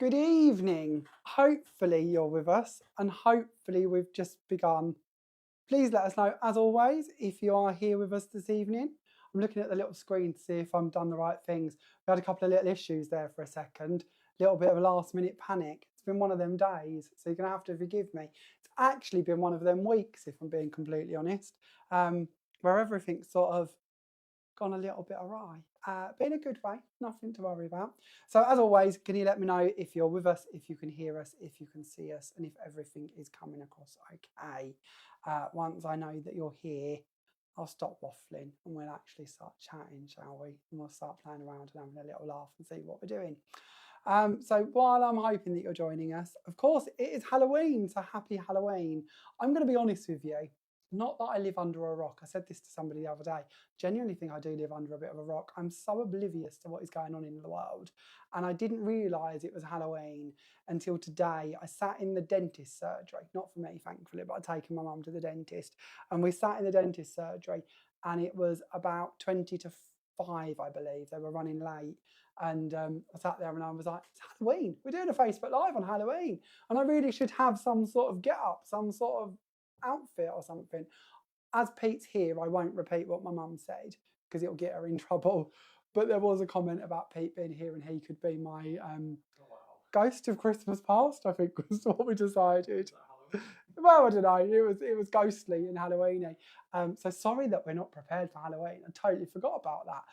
Good evening. Hopefully you're with us and hopefully we've just begun. Please let us know, as always, if you are here with us this evening. I'm looking at the little screen to see if I've done the right things. We had a couple of little issues there for a second, a little bit of a last minute panic. It's been one of them days, so you're going to have to forgive me. It's actually been one of them weeks, if I'm being completely honest, where everything's sort of gone a little bit awry, but in a good way, nothing to worry about. So as always, can you let me know if you're with us, if you can hear us, if you can see us, and if everything is coming across okay. Once I know that you're here, I'll stop waffling and we'll actually start chatting, shall we? And we'll start playing around and having a little laugh and see what we're doing. So while I'm hoping that you're joining us, of course, it is Halloween, so happy Halloween. I'm going to be honest with you. Not that I live under a rock. I said this to somebody the other day. Genuinely think I do live under a bit of a rock. I'm so oblivious to what is going on in the world. And I didn't realise it was Halloween until today. I sat in the dentist surgery. Not for me, thankfully, but I'd taken my mum to the dentist. And we sat in the dentist surgery and it was about 20 to 5, I believe. They were running late. And I sat there and I was like, it's Halloween. We're doing a Facebook Live on Halloween. And I really should have some sort of get up, some sort of outfit or something. As Pete's here, I won't repeat what my mum said because it'll get her in trouble. But there was a comment about Pete being here and he could be my ghost of Christmas past, I think was what we decided. Well, I don't know. It was ghostly and Halloweeny. So sorry that we're not prepared for Halloween. I totally forgot about that.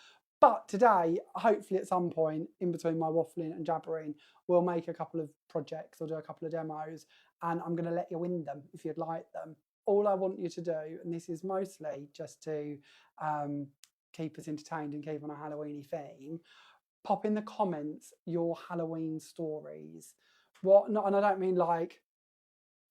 But today, hopefully at some point in between my waffling and jabbering, we'll make a couple of projects or do a couple of demos and I'm going to let you win them if you'd like them. All I want you to do, and this is mostly just to keep us entertained and keep on a Halloweeny theme, pop in the comments your Halloween stories. And I don't mean like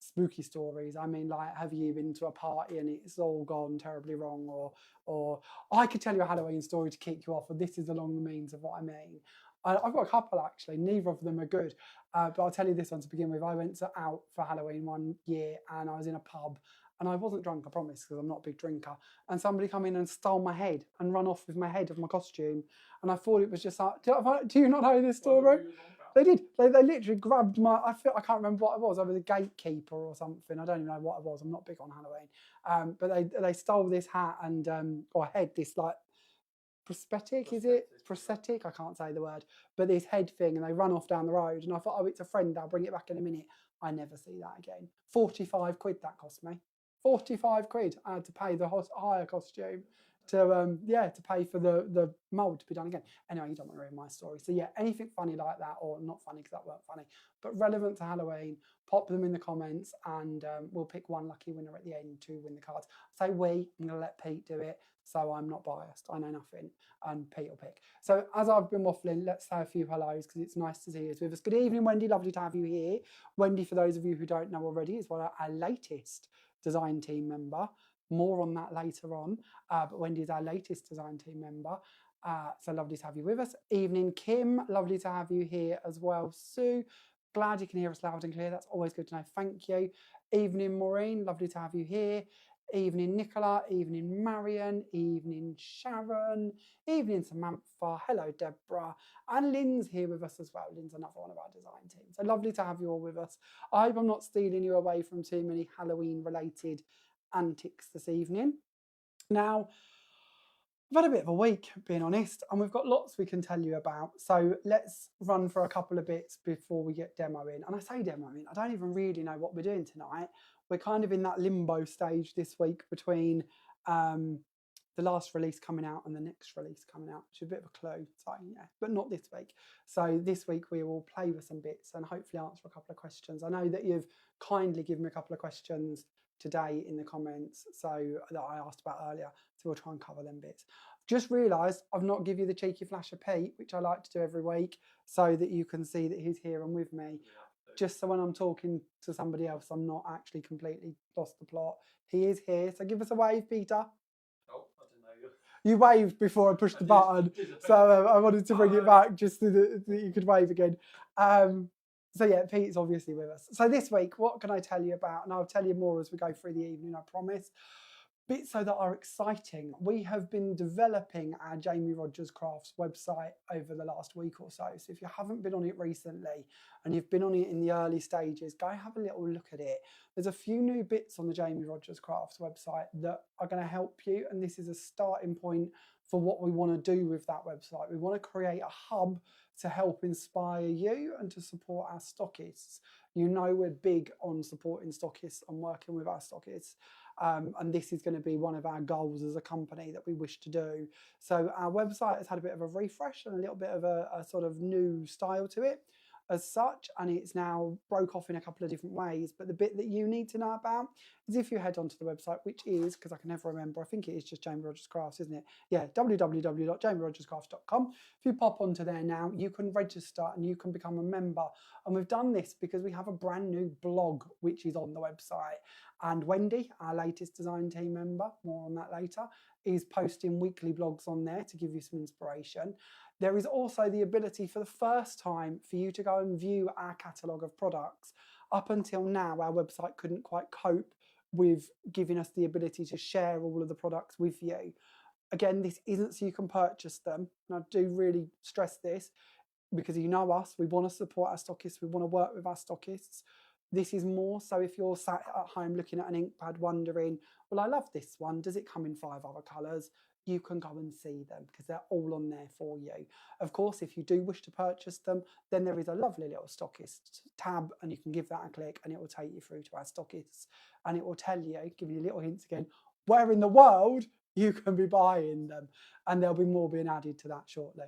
spooky stories. I mean, like, have you been to a party and it's all gone terribly wrong, or I could tell you a Halloween story to kick you off, and this is along the means of what I mean. I've got a couple actually. Neither of them are good, but I'll tell you this one to begin with. I went out for Halloween one year, and I was in a pub, and I wasn't drunk, I promise, because I'm not a big drinker. And somebody come in and stole my head and run off with my head of my costume, and I thought it was just like, do you not know this story? They did. They literally grabbed my. I can't remember what I was. I was a gatekeeper or something. I don't even know what I was. I'm not big on Halloween. But they stole this hat and or head. This like prosthetic, is it? Prosthetic. I can't say the word. But this head thing, and they run off down the road. And I thought, oh, it's a friend. I'll bring it back in a minute. I never see that again. 45 quid that cost me. 45 quid. I had to pay the hire costume. To pay for the mould to be done again. Anyway, you don't want to ruin my story. So yeah, anything funny like that, or not funny because that weren't funny, but relevant to Halloween, pop them in the comments and we'll pick one lucky winner at the end to win the cards. I say we, I'm going to let Pete do it, so I'm not biased. I know nothing, and Pete will pick. So as I've been waffling, let's say a few hellos because it's nice to see you with us. Good evening, Wendy. Lovely to have you here. Wendy, for those of you who don't know already, is one of our latest design team member. More on that later on, but Wendy is our latest design team member, so lovely to have you with us. Evening, Kim, lovely to have you here as well. Sue, glad you can hear us loud and clear, that's always good to know, thank you. Evening, Maureen, lovely to have you here. Evening, Nicola, evening, Marion, evening, Sharon, evening, Samantha, hello, Deborah, and Lynn's here with us as well. Lynn's another one of our design team, so lovely to have you all with us. I hope I'm not stealing you away from too many Halloween-related antics this evening. Now, I've had a bit of a week, being honest, and we've got lots we can tell you about. So let's run for a couple of bits before we get demoing. And I say demoing, I don't even really know what we're doing tonight. We're kind of in that limbo stage this week between the last release coming out and the next release coming out, which is a bit of a clue. So yeah, but not this week. So this week we will play with some bits and hopefully answer a couple of questions. I know that you've kindly given me a couple of questions today in the comments, so that I asked about earlier, so we'll try and cover them bits. Just realised I've not given you the cheeky flash of Pete, which I like to do every week, so that you can see that he's here and with me. Just so when I'm talking to somebody else, I'm not actually completely lost the plot. He is here, so give us a wave, Peter. Oh, I didn't know you. You waved before I pushed the button, so I wanted to bring it back just so that you could wave again. So yeah, Pete's obviously with us. So this week, what can I tell you about? And I'll tell you more as we go through the evening, I promise. bits though that are exciting. We have been developing our Jamie Rodgers Crafts website over the last week or so. So if you haven't been on it recently and you've been on it in the early stages, go have a little look at it. There's a few new bits on the Jamie Rodgers Crafts website that are going to help you, and this is a starting point for what we want to do with that website. We want to create a hub to help inspire you and to support our stockists. You know we're big on supporting stockists and working with our stockists. And this is going to be one of our goals as a company that we wish to do. So our website has had a bit of a refresh and a little bit of a sort of new style to it as such, and it's now broke off in a couple of different ways. But the bit that you need to know about is if you head onto the website, which is, because I can never remember, I think it is just Jamie Rodgers Crafts, isn't it? Yeah, www.jamierodgerscrafts.com. If you pop onto there now, you can register and you can become a member. And we've done this because we have a brand new blog which is on the website. And Wendy, our latest design team member, more on that later, is posting weekly blogs on there to give you some inspiration. There is also the ability for the first time for you to go and view our catalogue of products. Up until now, our website couldn't quite cope with giving us the ability to share all of the products with you. Again, this isn't so you can purchase them. And I do really stress this because you know us, we want to support our stockists, we want to work with our stockists. This is more so if you're sat at home looking at an ink pad wondering, well, I love this one, does it come in 5 other colours? You can go and see them because they're all on there for you. Of course, if you do wish to purchase them, then there is a lovely little stockist tab and you can give that a click and it will take you through to our stockists and it will tell you, give you little hints again, where in the world you can be buying them, and there'll be more being added to that shortly.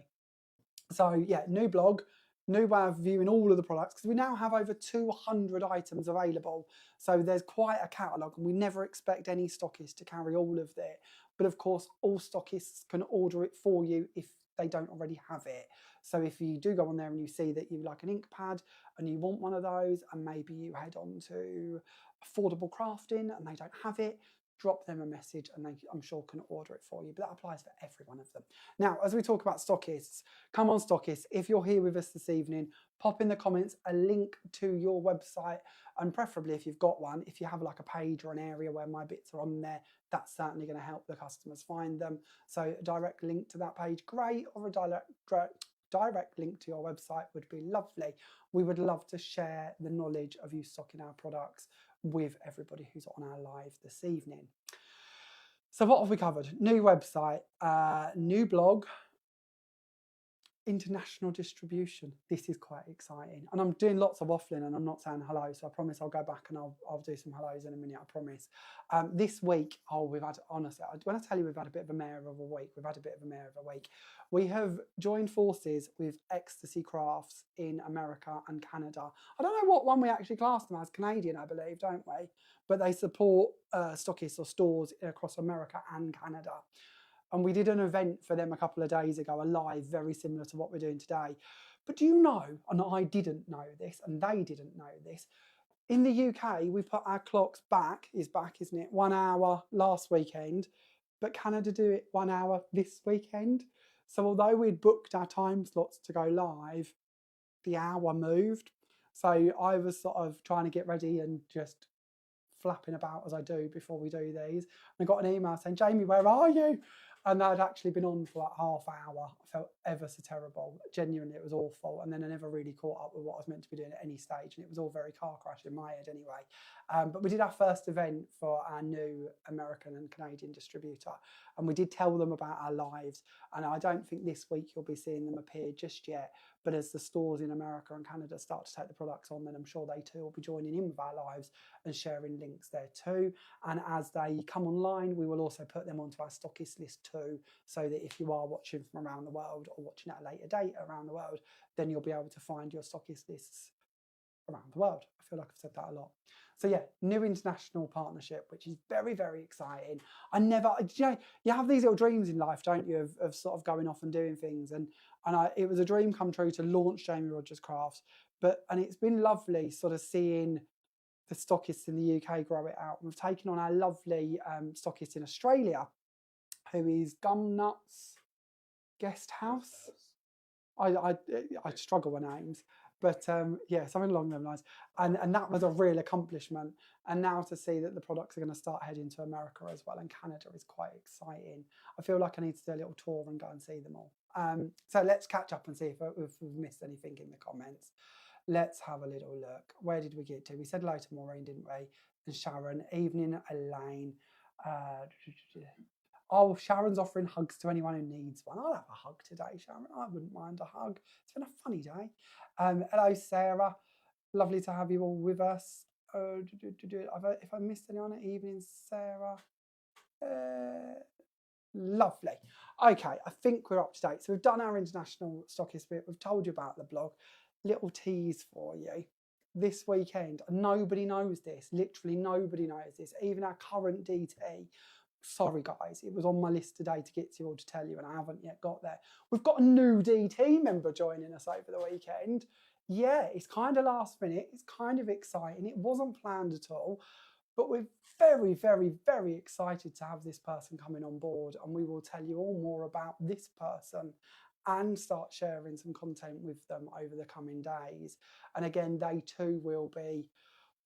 So yeah, new blog, new way of viewing all of the products, because we now have over 200 items available. So there's quite a catalogue and we never expect any stockist to carry all of it. But of course, all stockists can order it for you if they don't already have it. So if you do go on there and you see that you like an ink pad and you want one of those, and maybe you head on to Affordable Crafting and they don't have it, drop them a message and they, I'm sure, can order it for you. But that applies for every one of them. Now, as we talk about stockists, come on stockists, if you're here with us this evening, pop in the comments a link to your website, and preferably if you've got one, if you have like a page or an area where my bits are on there, that's certainly going to help the customers find them. So a direct link to that page, great, or a direct link to your website would be lovely. We would love to share the knowledge of you stocking our products with everybody who's on our live this evening. So what have we covered? New website, new blog, international distribution. This is quite exciting, and I'm doing lots of waffling and I'm not saying hello, so I promise I'll go back and I'll do some hellos in a minute, I promise. This week, we've had, honestly, when I tell you we've had a bit of a mare of a week, we've had a bit of a mare of a week. We have joined forces with Ecstasy Crafts in America and Canada. I don't know what one we actually class them as, Canadian, I believe, don't we? But they support stockists or stores across America and Canada. And we did an event for them a couple of days ago, a live, very similar to what we're doing today. But do you know, and I didn't know this, and they didn't know this, in the UK, we put our clocks back, isn't it? 1 hour last weekend, but Canada do it 1 hour this weekend. So although we'd booked our time slots to go live, the hour moved. So I was sort of trying to get ready and just flapping about as I do before we do these. And I got an email saying, Jamie, where are you? And I'd actually been on for like half hour. I felt ever so terrible. Genuinely, it was awful. And then I never really caught up with what I was meant to be doing at any stage. And it was all very car crash in my head anyway. But we did our first event for our new American and Canadian distributor. And we did tell them about our lives. And I don't think this week you'll be seeing them appear just yet. But as the stores in America and Canada start to take the products on, then I'm sure they too will be joining in with our lives and sharing links there too. And as they come online, we will also put them onto our stockist list too, so that if you are watching from around the world or watching at a later date around the world, then you'll be able to find your stockist lists around the world. I feel like I've said that a lot. So yeah, new international partnership, which is very, very exciting. You have these little dreams in life, don't you, of sort of going off and doing things. And it was a dream come true to launch Jamie Rodgers Crafts. And it's been lovely sort of seeing the stockists in the UK grow it out. And we've taken on our lovely stockist in Australia, who is Gumnuts Guest House. I struggle with names. But yeah, something along those lines. And that was a real accomplishment. And now to see that the products are going to start heading to America as well, and Canada is quite exciting. I feel like I need to do a little tour and go and see them all. So let's catch up and see if we've missed anything in the comments. Let's have a little look. Where did we get to? We said hello to Maureen, didn't we? And Sharon. Evening, Elaine. Oh, Sharon's offering hugs to anyone who needs one. I'll have a hug today, Sharon. I wouldn't mind a hug. It's been a funny day. Hello, Sarah. Lovely to have you all with us. If I missed anyone at evening, Sarah. Lovely. Okay, I think we're up to date. So we've done our international stockist bit. We've told you about the blog. Little tease for you. This weekend, nobody knows this. Literally nobody knows this. Even our current DT. Sorry, guys. It was on my list today to get to you all to tell you, and I haven't yet got there. We've got a new DT member joining us over the weekend. Yeah, it's kind of last minute. It's kind of exciting. It wasn't planned at all. But we're very, very, very excited to have this person coming on board, and we will tell you all more about this person and start sharing some content with them over the coming days. And again, they too will be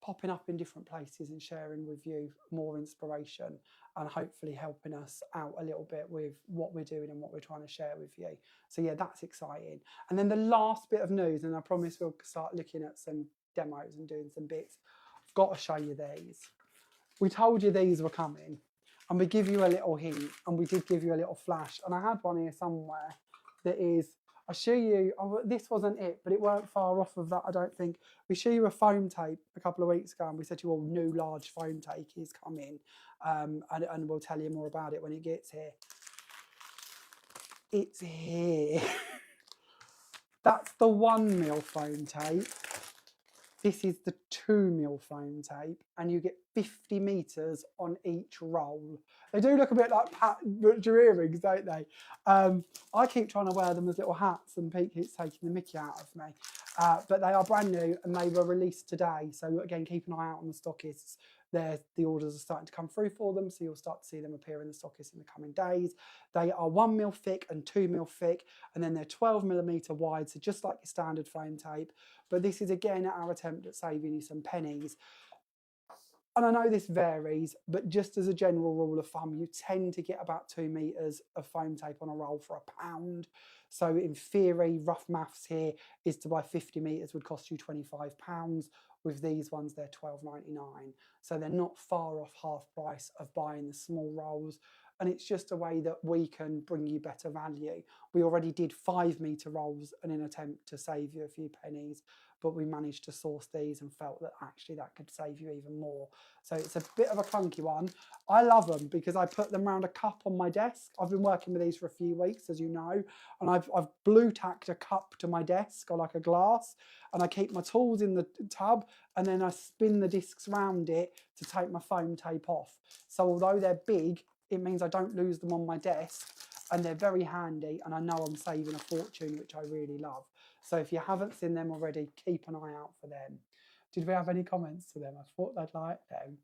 popping up in different places and sharing with you more inspiration and hopefully helping us out a little bit with what we're doing and what we're trying to share with you. So yeah, that's exciting. And then the last bit of news, and I promise we'll start looking at some demos and doing some bits. I've got to show you these. We told you these were coming, and we give you a little hint, and we did give you a little flash. And I had one here somewhere that is, I show you, oh, this wasn't it, but it weren't far off of that, I don't think. We show you a foam tape a couple of weeks ago, and we said to you all, new large foam tape is coming, and we'll tell you more about it when it gets here. It's here. That's the 1 mil foam tape. This is the 2 mil foam tape, and you get 50 metres on each roll. They do look a bit like your earrings, don't they? I keep trying to wear them as little hats, and Pete keeps taking the mickey out of me. But they are brand new, and they were released today. So again, keep an eye out on the stockists. The orders are starting to come through for them, so you'll start to see them appear in the stockists in the coming days. They are 1 mil thick and 2 mil thick, and then they're 12mm wide, so just like your standard foam tape. But this is again our attempt at saving you some pennies. And I know this varies, but just as a general rule of thumb, you tend to get about 2 meters of foam tape on a roll for £1. So in theory, rough maths here is to buy 50 meters would cost you £25. With these ones, they're £12.99. So they're not far off half price of buying the small rolls. And it's just a way that we can bring you better value. We already did 5 meter rolls in an attempt to save you a few pennies, but we managed to source these and felt that actually that could save you even more. So it's a bit of a clunky one. I love them because I put them around a cup on my desk. I've been working with these for a few weeks, as you know, and I've blue tacked a cup to my desk or like a glass, and I keep my tools in the tub, and then I spin the discs around it to take my foam tape off. So although they're big, it means I don't lose them on my desk, and they're very handy, and I know I'm saving a fortune, which I really love. So if you haven't seen them already, keep an eye out for them. Did we have any comments to them? I thought they'd like them.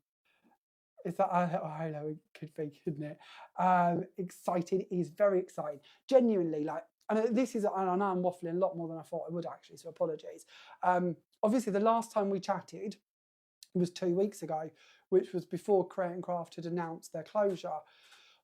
Is that, I know it could be, couldn't it? Exciting, it is very exciting. Genuinely, like, and this is, and I know I'm waffling a lot more than I thought I would actually, so apologies. Obviously, the last time we chatted was 2 weeks ago, which was before Create and Craft had announced their closure.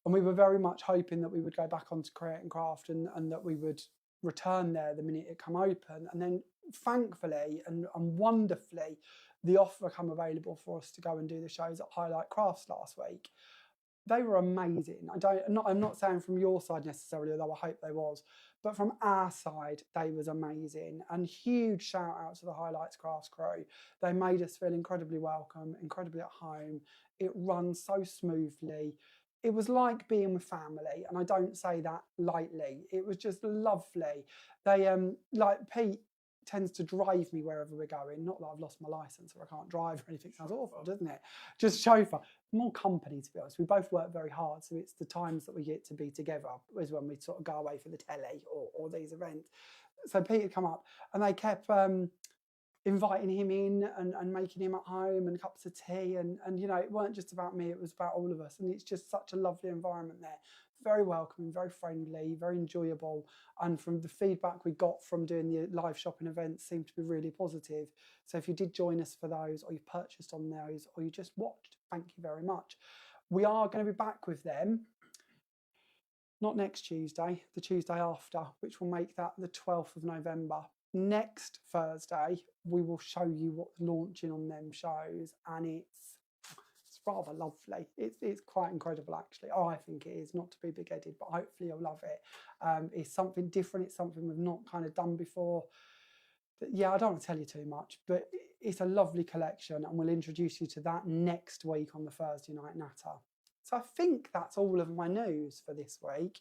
And we were very much hoping that we would go back onto Create and Craft and that we would return there the minute it come open. And then thankfully and wonderfully, the offer come available for us to go and do the shows at Highlight Crafts last week. They were amazing. I'm not saying from your side necessarily, although I hope they was, but from our side, they was amazing. And huge shout out to the Highlights Crafts crew. They made us feel incredibly welcome, incredibly at home. It runs so smoothly. It was like being with family, and I don't say that lightly. It was just lovely. They, like Pete tends to drive me wherever we're going. Not that I've lost my license or I can't drive or anything. Sounds awful, doesn't it? Just chauffeur. More company, to be honest. We both work very hard, so it's the times that we get to be together is when we sort of go away for the telly or these events. So Pete had come up, and they kept inviting him in and making him at home and cups of tea, and you know, it weren't just about me, it was about all of us, and it's just such a lovely environment there. very welcoming, very friendly, very enjoyable. And from the feedback we got from doing the live shopping events seemed to be really positive. So if you did join us for those, or you purchased on those, or you just watched, thank you very much. We are going to be back with them, not next Tuesday, the Tuesday after, which will make that the 12th of November. Next Thursday, we will show you what's launching on them shows, and it's rather lovely. It's quite incredible, actually. Oh, I think it is, not to be big-headed, but hopefully you'll love it. It's something different. It's something we've not kind of done before. But yeah, I don't want to tell you too much, but it's a lovely collection, and we'll introduce you to that next week on the Thursday night Natter. So I think that's all of my news for this week.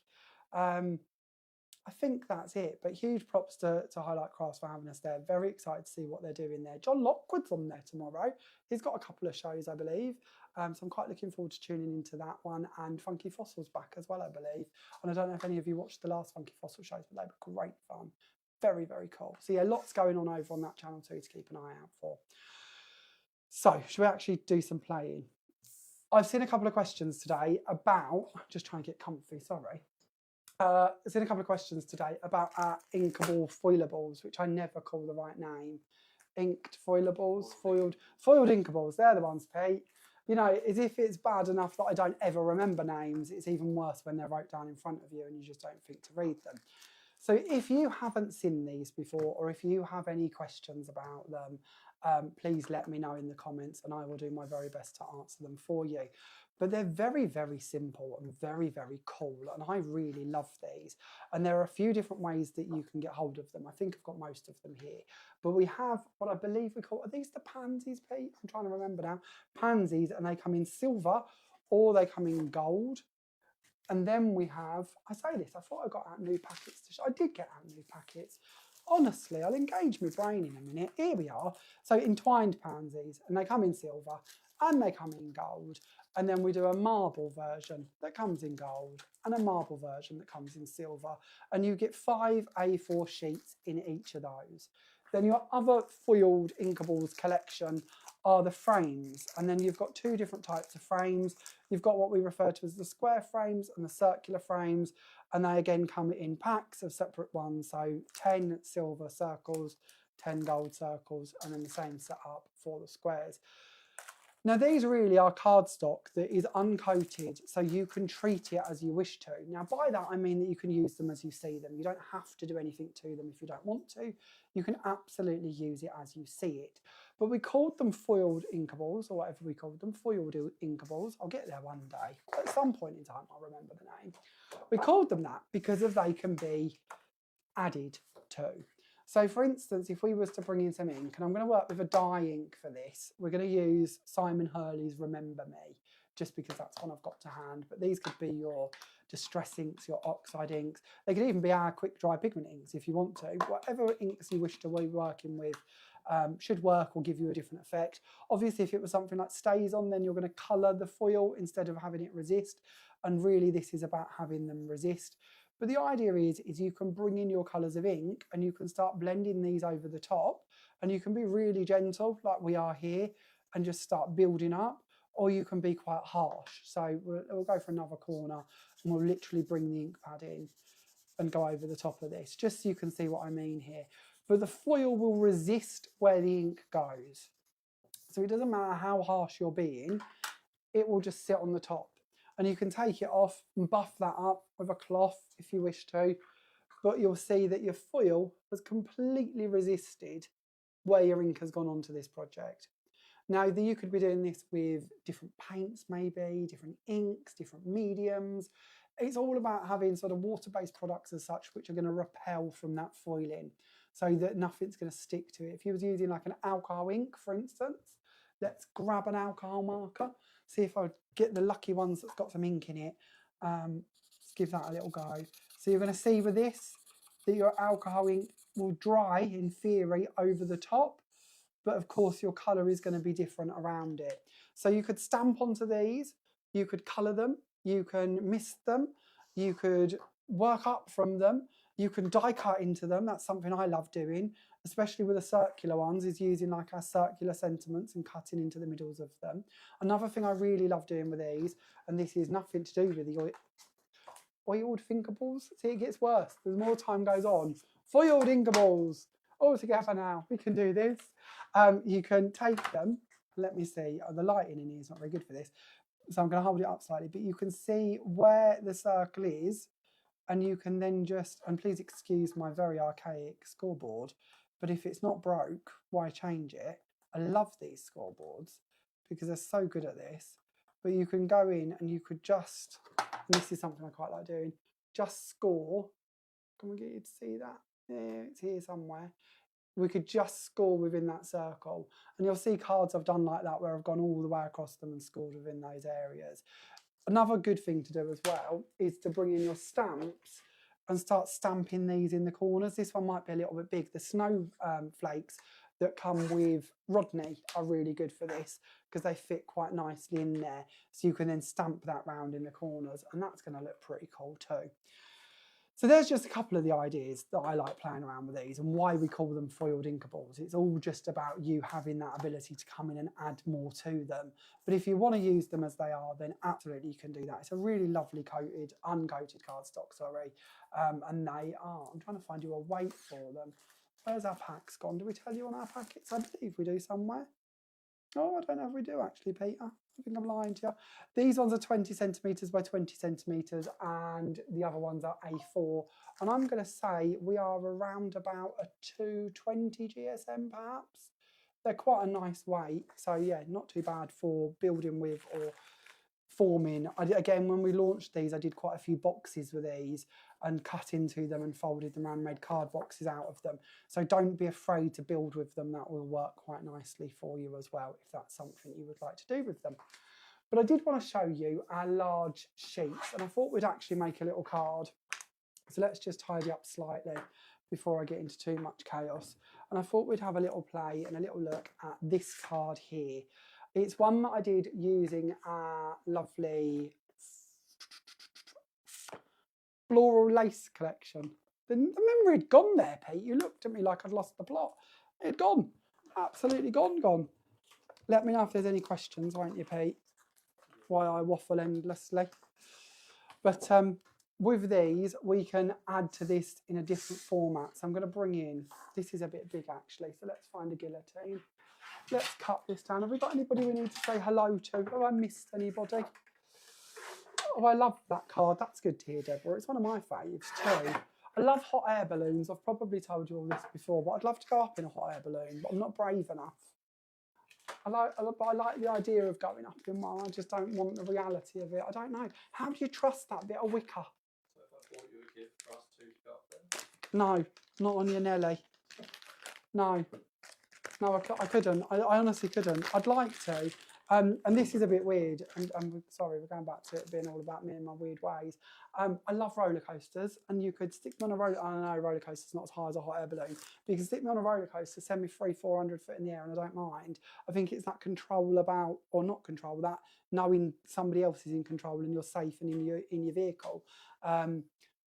I think that's it, but huge props to Highlight Crafts for having us there. Very excited to see what they're doing there. John Lockwood's on there tomorrow. He's got a couple of shows, I believe. So I'm quite looking forward to tuning into that one. And Funky Fossil's back as well, I believe. And I don't know if any of you watched the last Funky Fossil shows, but they were great fun. Very, very cool. So yeah, lots going on over on that channel too to keep an eye out for. So should we actually do some playing? I've seen a couple of questions today about, just trying to get comfy, sorry. I've seen a couple of questions today about our inkable foilables, which I never call the right name. Inked foilables, foiled inkables, they're the ones, Pete. You know, as if it's bad enough that I don't ever remember names, it's even worse when they're wrote down in front of you and you just don't think to read them. So if you haven't seen these before, or if you have any questions about them, please let me know in the comments and I will do my very best to answer them for you. But they're very, very simple and very, very cool. And I really love these. And there are a few different ways that you can get hold of them. I think I've got most of them here. But we have what I believe we call, are these the pansies, Pete? I'm trying to remember now. Pansies, and they come in silver or they come in gold. And then we have, I say this, I thought I got out new packets. I did get out new packets. Honestly, I'll engage my brain in a minute. Here we are. So entwined pansies, and they come in silver and they come in gold. And then we do a marble version that comes in gold and a marble version that comes in silver. And you get 5 A4 sheets in each of those. Then your other foiled inkables collection are the frames. And then you've got 2 different types of frames. You've got what we refer to as the square frames and the circular frames. And they again come in packs of separate ones. So 10 silver circles, 10 gold circles, and then the same setup for the squares. Now these really are cardstock that is uncoated, so you can treat it as you wish to. Now by that I mean that you can use them as you see them. You don't have to do anything to them if you don't want to. You can absolutely use it as you see it. But we called them foiled inkables, or whatever we called them, foiled inkables. I'll get there one day. At some point in time I'll remember the name. We called them that because of they can be added to. So for instance, if we was to bring in some ink, and I'm going to work with a dye ink for this, we're going to use Simon Hurley's Remember Me, just because that's one I've got to hand. But these could be your distress inks, your oxide inks. They could even be our quick dry pigment inks if you want to. Whatever inks you wish to be working with should work or give you a different effect. Obviously, if it was something like stays on, then you're going to colour the foil instead of having it resist. And really, this is about having them resist. But the idea is you can bring in your colours of ink and you can start blending these over the top, and you can be really gentle like we are here and just start building up, or you can be quite harsh. So we'll go for another corner and we'll literally bring the ink pad in and go over the top of this, just so you can see what I mean here. But the foil will resist where the ink goes. So it doesn't matter how harsh you're being, it will just sit on the top. And you can take it off and buff that up with a cloth if you wish to, but you'll see that your foil has completely resisted where your ink has gone onto this project. Now, you could be doing this with different paints maybe, different inks, different mediums. It's all about having sort of water-based products as such, which are going to repel from that foiling so that nothing's going to stick to it. If you was using like an alcohol ink, for instance, let's grab an alcohol marker. See if I get the lucky ones that's got some ink in it. Let's give that a little go. So you're going to see with this that your alcohol ink will dry in theory over the top, but of course your colour is going to be different around it. So you could stamp onto these, you could colour them, you can mist them, you could work up from them, you can die cut into them. That's something I love doing, especially with the circular ones, is using like our circular sentiments and cutting into the middles of them. Another thing I really love doing with these, and this is nothing to do with the oil. foiled Inkables. See, it gets worse. The more time goes on. Foiled Inkables. All together now. We can do this. You can take them. Let me see. Oh, the lighting in here is not very good for this. So I'm going to hold it up slightly. But you can see where the circle is. And you can then just, and please excuse my very archaic scoreboard, but if it's not broke, why change it? I love these scoreboards because they're so good at this. But you can go in and you could just, and this is something I quite like doing, just score. Can we get you to see that? Yeah, it's here somewhere. We could just score within that circle. And you'll see cards I've done like that where I've gone all the way across them and scored within those areas. Another good thing to do as well is to bring in your stamps and start stamping these in the corners. This one might be a little bit big. The snow flakes that come with Rodney are really good for this because they fit quite nicely in there. So you can then stamp that round in the corners and that's going to look pretty cool too. So there's just a couple of the ideas that I like playing around with these and why we call them foiled Inkables. It's all just about you having that ability to come in and add more to them. But if you want to use them as they are, then absolutely you can do that. It's a really lovely coated, uncoated cardstock, sorry. And they are, I'm trying to find you a weight for them. Where's our packs gone? Do we tell you on our packets? I believe we do somewhere. Oh, I don't know if we do actually, Peter. I think I'm lying to you. These ones are 20 centimetres by 20 centimetres and the other ones are A4. And I'm going to say we are around about a 220 GSM perhaps. They're quite a nice weight. So yeah, not too bad for building with or forming. Again, when we launched these, I did quite a few boxes with these and cut into them and folded them and made card boxes out of them. So don't be afraid to build with them. That will work quite nicely for you as well, if that's something you would like to do with them. But I did want to show you our large sheets, and I thought we'd actually make a little card. So let's just tidy up slightly before I get into too much chaos. And I thought we'd have a little play and a little look at this card here. It's one that I did using our lovely Floral lace collection. The memory had gone there, Pete. You looked at me like I'd lost the plot. It had gone. Absolutely gone. Let me know if there's any questions, won't you, Pete? Why I waffle endlessly. But with these, we can add to this in a different format. So I'm going to bring in, this is a bit big actually, so let's find a guillotine. Let's cut this down. Have we got anybody we need to say hello to? Have I missed anybody? Oh, I love that card. That's good to hear, Deborah. It's one of my faves too. I love hot air balloons. I've probably told you all this before, but I'd love to go up in a hot air balloon, but I'm not brave enough. I like the idea of going up in one. I just don't want the reality of it. I don't know. How do you trust that bit of wicker? So if I bought you a gift for us two to go up then? No, not on your Nelly. No, I couldn't. I honestly couldn't. I'd like to. And this is a bit weird, and sorry, we're going back to it being all about me and my weird ways. I love roller coasters, and you could stick me on a roller. I know roller coaster's not as high as a hot air balloon, but you can stick me on a roller coaster, send me 300-400 foot in the air, and I don't mind. I think it's that control about, or not control, that knowing somebody else is in control and you're safe and in your vehicle.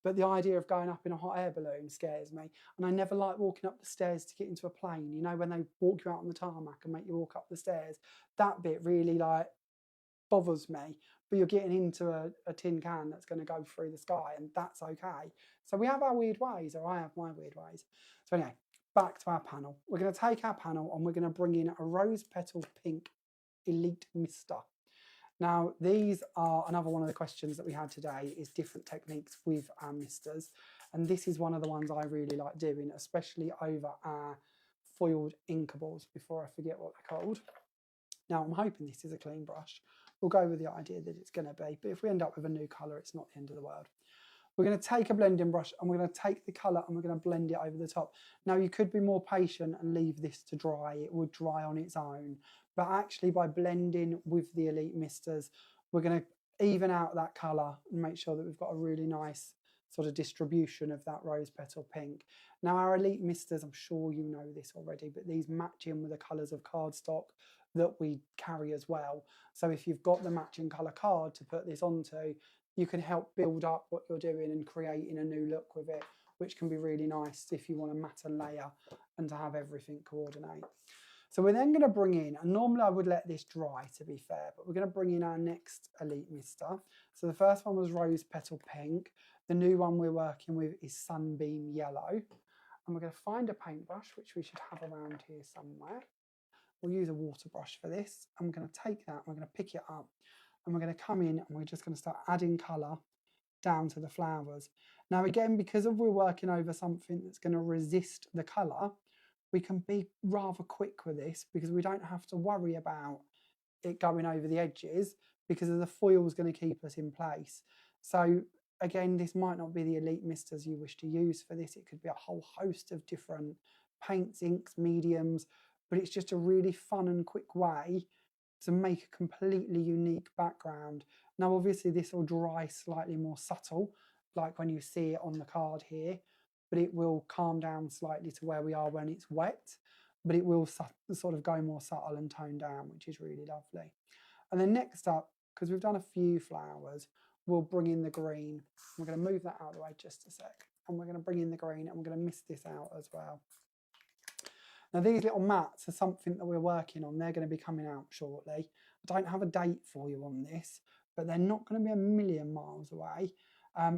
But the idea of going up in a hot air balloon scares me. And I never like walking up the stairs to get into a plane. You know, when they walk you out on the tarmac and make you walk up the stairs, that bit really like bothers me. But you're getting into a tin can that's going to go through the sky, and that's okay. So we have our weird ways, or I have my weird ways. So anyway, back to our panel. We're going to take our panel and we're going to bring in a rose petal pink Elite Mister. Now, these are another one of the questions that we had today is different techniques with our misters. And this is one of the ones I really like doing, especially over our foiled Inkables, before I forget what they're called. Now, I'm hoping this is a clean brush. We'll go with the idea that it's going to be. But if we end up with a new colour, it's not the end of the world. We're going to take a blending brush and we're going to take the colour and we're going to blend it over the top. Now, you could be more patient and leave this to dry. It would dry on its own. But actually, by blending with the Elite Misters, we're going to even out that colour and make sure that we've got a really nice sort of distribution of that rose petal pink. Now, our Elite Misters, I'm sure you know this already, but these match in with the colours of cardstock that we carry as well. So if you've got the matching colour card to put this onto, you can help build up what you're doing and creating a new look with it, which can be really nice if you want a matte layer and to have everything coordinate. So we're then going to bring in, and normally I would let this dry to be fair, but we're going to bring in our next Elite Mister. So the first one was Rose Petal Pink. The new one we're working with is Sunbeam Yellow. And we're going to find a paintbrush, which we should have around here somewhere. We'll use a water brush for this. And we're going to take that, we're going to pick it up, and we're going to come in and we're just going to start adding colour down to the flowers. Now again, because we're working over something that's going to resist the colour, we can be rather quick with this because we don't have to worry about it going over the edges because the foil is going to keep us in place. So again, this might not be the Elite Misters you wish to use for this. It could be a whole host of different paints, inks, mediums, but it's just a really fun and quick way to make a completely unique background. Now obviously this will dry slightly more subtle, like when you see it on the card here, but it will calm down slightly to where we are when it's wet, but it will sort of go more subtle and tone down, which is really lovely. And then next up, because we've done a few flowers, we'll bring in the green. We're going to move that out of the way just a sec, and we're going to bring in the green, and we're going to mist this out as well. Now these little mats are something that we're working on. They're going to be coming out shortly. I don't have a date for you on this, but they're not going to be a million miles away.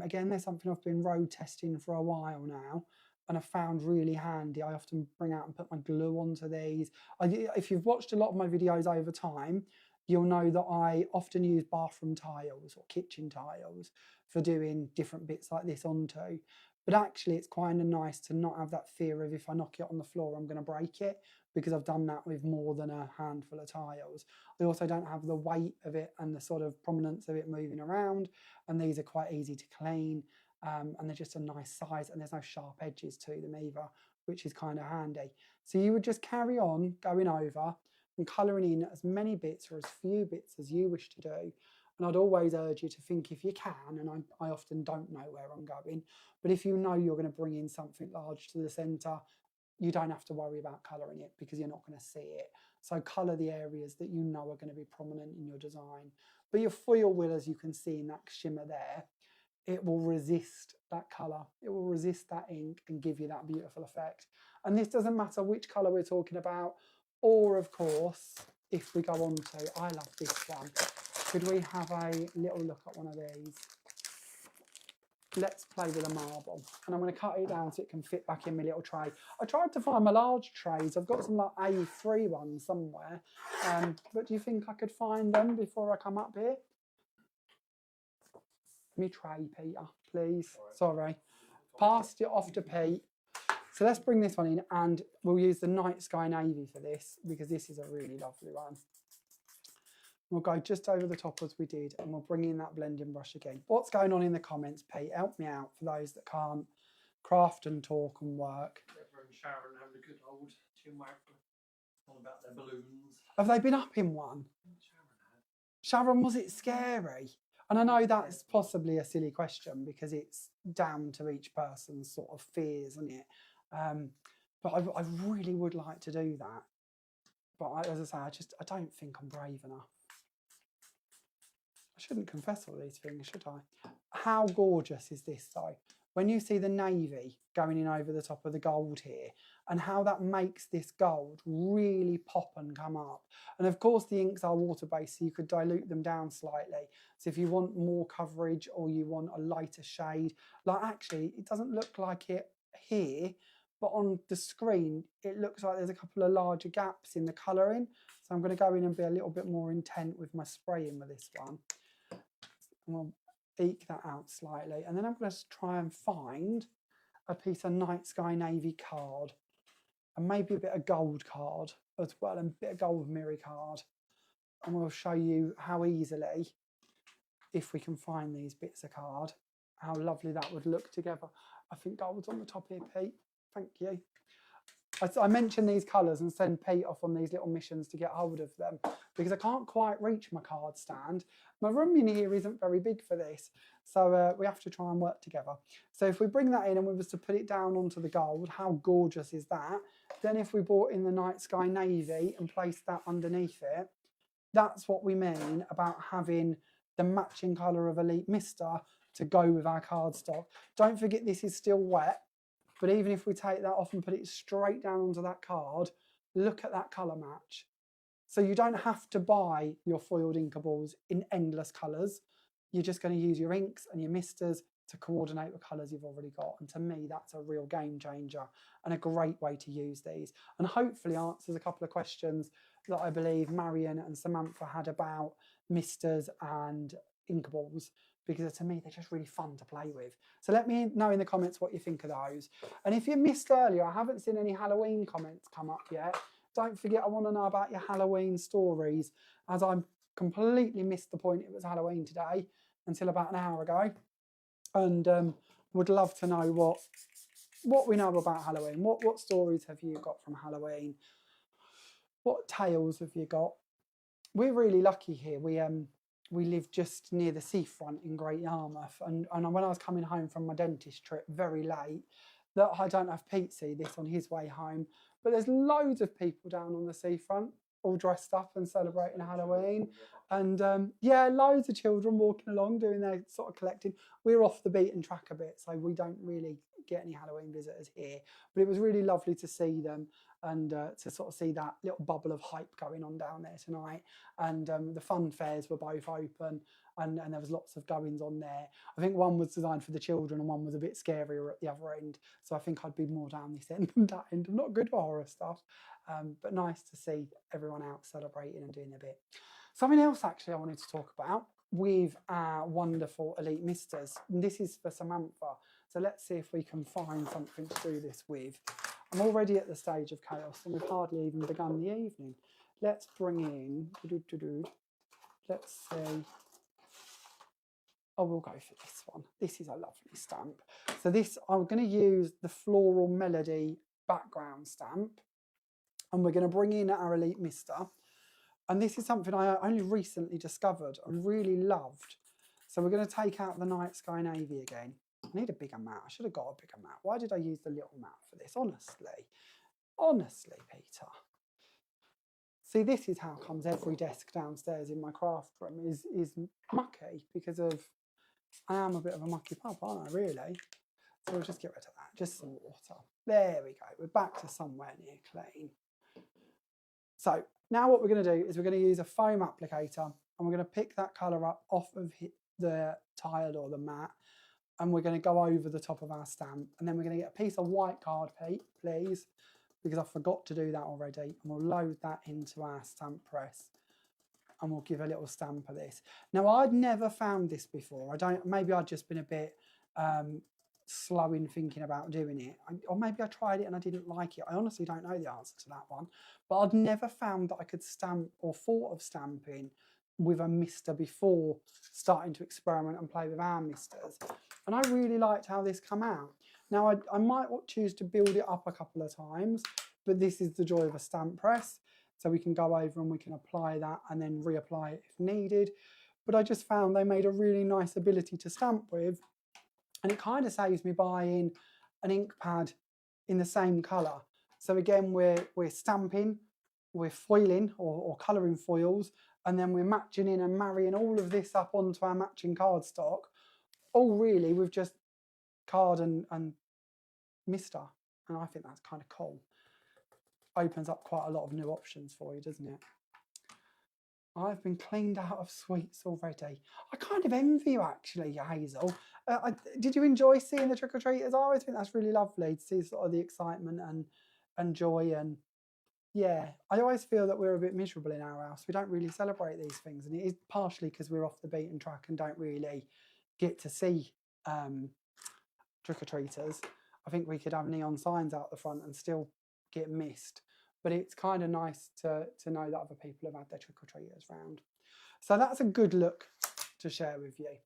Again, there's something I've been road testing for a while now, and I've found really handy. I often bring out and put my glue onto these. If you've watched a lot of my videos over time, you'll know that I often use bathroom tiles or kitchen tiles for doing different bits like this onto. But actually, it's kind of nice to not have that fear of if I knock it on the floor, I'm going to break it, because I've done that with more than a handful of tiles. I also don't have the weight of it and the sort of prominence of it moving around, and these are quite easy to clean, and they're just a nice size, and there's no sharp edges to them either, which is kind of handy. So you would just carry on going over and colouring in as many bits or as few bits as you wish to do. And I'd always urge you to think if you can, and I often don't know where I'm going, but if you know you're going to bring in something large to the centre, you don't have to worry about colouring it because you're not going to see it. So colour the areas that you know are going to be prominent in your design. But your foil will, as you can see in that shimmer there, it will resist that colour. It will resist that ink and give you that beautiful effect. And this doesn't matter which colour we're talking about, or of course, if we go on to, I love this one. Could we have a little look at one of these? Let's play with a marble. And I'm going to cut it down so it can fit back in my little tray. I tried to find my large trays. I've got some like A3 ones somewhere. But do you think I could find them before I come up here? Me tray, Peter, please. Sorry. Passed it off to Pete. So let's bring this one in, and we'll use the Night Sky Navy for this because this is a really lovely one. We'll go just over the top as we did, and we'll bring in that blending brush again. What's going on in the comments, Pete? Help me out for those that can't craft and talk and work. Deborah and Sharon having a good old chin wag on about their balloons. Have they been up in one? Sharon, was it scary? And I know that's possibly a silly question because it's down to each person's sort of fears, isn't it? But I really would like to do that. But as I say, I don't think I'm brave enough. I shouldn't confess all these things, should I? How gorgeous is this though? When you see the navy going in over the top of the gold here, and how that makes this gold really pop and come up. And of course the inks are water-based, so you could dilute them down slightly. So if you want more coverage or you want a lighter shade, like actually it doesn't look like it here, but on the screen it looks like there's a couple of larger gaps in the colouring. So I'm going to go in and be a little bit more intent with my spraying with this one. And we'll eke that out slightly, and then I'm going to try and find a piece of Night Sky Navy card, and maybe a bit of gold card as well, and a bit of gold mirror card, and we'll show you how easily, if we can find these bits of card, how lovely that would look together. I think gold's on the top here, Pete. Thank you. I mentioned these colours and send Pete off on these little missions to get hold of them because I can't quite reach my card stand. My room in here isn't very big for this, so we have to try and work together. So if we bring that in and we was to put it down onto the gold, how gorgeous is that? Then if we brought in the Night Sky Navy and placed that underneath it, that's what we mean about having the matching colour of Elite Mister to go with our cardstock. Don't forget this is still wet. But even if we take that off and put it straight down onto that card, look at that colour match. So you don't have to buy your foiled inkables in endless colours. You're just going to use your inks and your misters to coordinate with colours you've already got. And to me, that's a real game changer and a great way to use these. And hopefully answers a couple of questions that I believe Marion and Samantha had about misters and inkables, because to me, they're just really fun to play with. So let me know in the comments what you think of those. And if you missed earlier, I haven't seen any Halloween comments come up yet. Don't forget, I want to know about your Halloween stories, as I completely missed the point it was Halloween today until about an hour ago. And would love to know what we know about Halloween. What stories have you got from Halloween? What tales have you got? We're really lucky here. We live just near the seafront in Great Yarmouth, and when I was coming home from my dentist trip very late, that I don't have Pete see this on his way home, but there's loads of people down on the seafront all dressed up and celebrating Halloween. And yeah, loads of children walking along doing their sort of collecting. We're off the beaten track a bit, so we don't really get any Halloween visitors here, but it was really lovely to see them and to sort of see that little bubble of hype going on down there tonight. And the fun fairs were both open, and there was lots of goings on there. I think one was designed for the children and one was a bit scarier at the other end, so I think I'd be more down this end than that end. I'm not good for horror stuff, but nice to see everyone out celebrating and doing their bit. Something else actually I wanted to talk about with our wonderful Elite Misters, and this is for Samantha, so let's see if we can find something to do this with. I'm already at the stage of chaos and we've hardly even begun the evening. Let's bring in, let's see. Oh, we'll go for this one. This is a lovely stamp. So this, I'm going to use the Floral Melody background stamp, and we're going to bring in our Elite Mister. And this is something I only recently discovered and really loved. So we're going to take out the Night Sky Navy again. I need a bigger mat. I should have got a bigger mat. Why did I use the little mat for this? Honestly, Peter. See, this is how comes every desk downstairs in my craft room is mucky, because of, I am a bit of a mucky pup, aren't I, really? So we'll just get rid of that, just some water. There we go, we're back to somewhere near clean. So now what we're going to do is we're going to use a foam applicator, and we're going to pick that colour up off of the tile or the mat, and we're going to go over the top of our stamp, and then we're going to get a piece of white card, Pete, please, because I forgot to do that already, and we'll load that into our stamp press, and we'll give a little stamp of this. Now, I'd never found this before. Maybe I'd just been a bit slow in thinking about doing it, or maybe I tried it and I didn't like it. I honestly don't know the answer to that one, but I'd never found that I could stamp or thought of stamping with a mister before starting to experiment and play with our misters. And I really liked how this came out. Now, I might choose to build it up a couple of times, but this is the joy of a stamp press. So we can go over and we can apply that and then reapply it if needed. But I just found they made a really nice ability to stamp with. And it kind of saves me buying an ink pad in the same colour. So again, we're stamping, we're foiling or colouring foils, and then we're matching in and marrying all of this up onto our matching cardstock, all really with just card and mister. And I think that's kind of cool. Opens up quite a lot of new options for you, doesn't it? I've been cleaned out of sweets already. I kind of envy you actually, Hazel. Did you enjoy seeing the trick-or-treaters? I always think that's really lovely to see sort of the excitement and joy. And yeah, I always feel that we're a bit miserable in our house. We don't really celebrate these things, and it is partially because we're off the beaten track and don't really get to see trick-or-treaters. I think we could have neon signs out the front and still get missed. But it's kind of nice to know that other people have had their trick-or-treaters round. So that's a good look to share with you.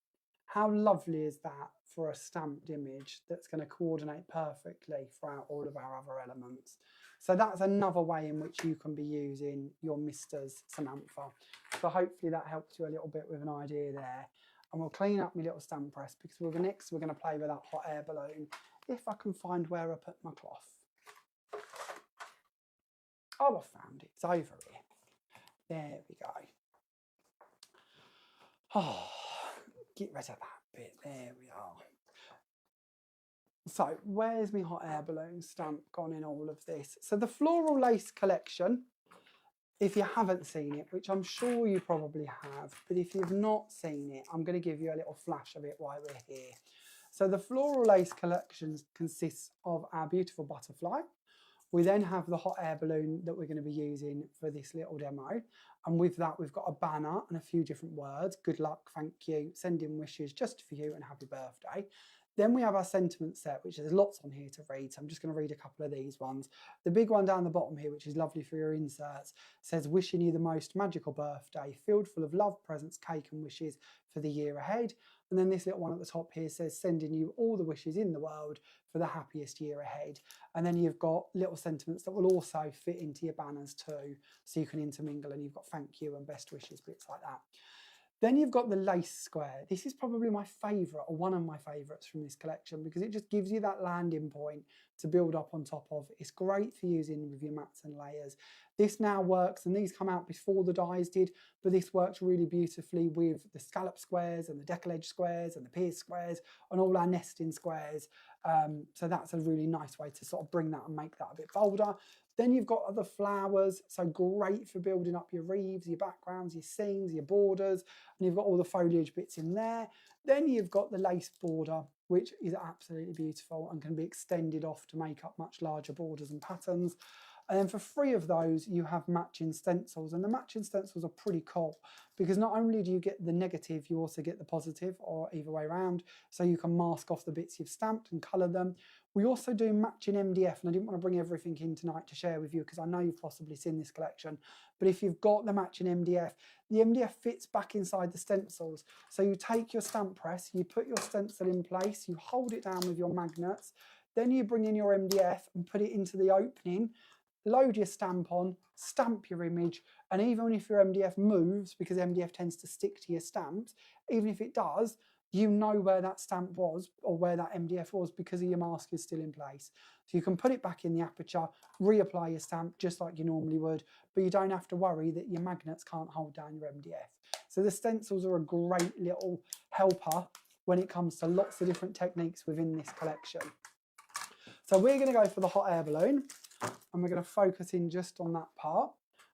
How lovely is that for a stamped image that's going to coordinate perfectly throughout all of our other elements? So that's another way in which you can be using your misters, Samantha. So hopefully that helps you a little bit with an idea there. And we'll clean up my little stamp press, because we're going to play with that hot air balloon if I can find where I put my cloth. Oh, I found it. It's over here. There we go. Oh, get rid of that bit. There we are. So where's my hot air balloon stamp gone in all of this? So the Floral Lace collection, if you haven't seen it, which I'm sure you probably have, but if you've not seen it, I'm going to give you a little flash of it while we're here. So the Floral Lace collection consists of our beautiful butterfly. We then have the hot air balloon that we're going to be using for this little demo. And with that, we've got a banner and a few different words. Good luck, thank you, sending wishes just for you and happy birthday. Then we have our sentiment set, which there's lots on here to read. So I'm just going to read a couple of these ones. The big one down the bottom here, which is lovely for your inserts, says, wishing you the most magical birthday, filled full of love, presents, cake and wishes for the year ahead. And then this little one at the top here says, sending you all the wishes in the world for the happiest year ahead. And then you've got little sentiments that will also fit into your banners too, so you can intermingle, and you've got thank you and best wishes, bits like that. Then you've got the lace square. This is probably my favourite, or one of my favourites from this collection, because it just gives you that landing point to build up on top of. It's great for using with your mats and layers. This now works, and these come out before the dies did, but this works really beautifully with the scallop squares and the decollage squares and the pierce squares and all our nesting squares. So that's a really nice way to sort of bring that and make that a bit bolder. Then you've got other flowers, so great for building up your wreaths, your backgrounds, your scenes, your borders, and you've got all the foliage bits in there. Then you've got the lace border, which is absolutely beautiful and can be extended off to make up much larger borders and patterns. And then for 3 of those, you have matching stencils, and the matching stencils are pretty cool because not only do you get the negative, you also get the positive, or either way around, so you can mask off the bits you've stamped and colour them. We also do matching MDF, and I didn't want to bring everything in tonight to share with you because I know you've possibly seen this collection, but if you've got the matching MDF, the MDF fits back inside the stencils. So you take your stamp press, you put your stencil in place, you hold it down with your magnets, then you bring in your MDF and put it into the opening, load your stamp on, stamp your image, and even if your MDF moves, because MDF tends to stick to your stamps, even if it does, you know where that stamp was or where that MDF was because your mask is still in place. So you can put it back in the aperture, reapply your stamp just like you normally would, but you don't have to worry that your magnets can't hold down your MDF. So the stencils are a great little helper when it comes to lots of different techniques within this collection. So we're going to go for the hot air balloon, and we're going to focus in just on that part.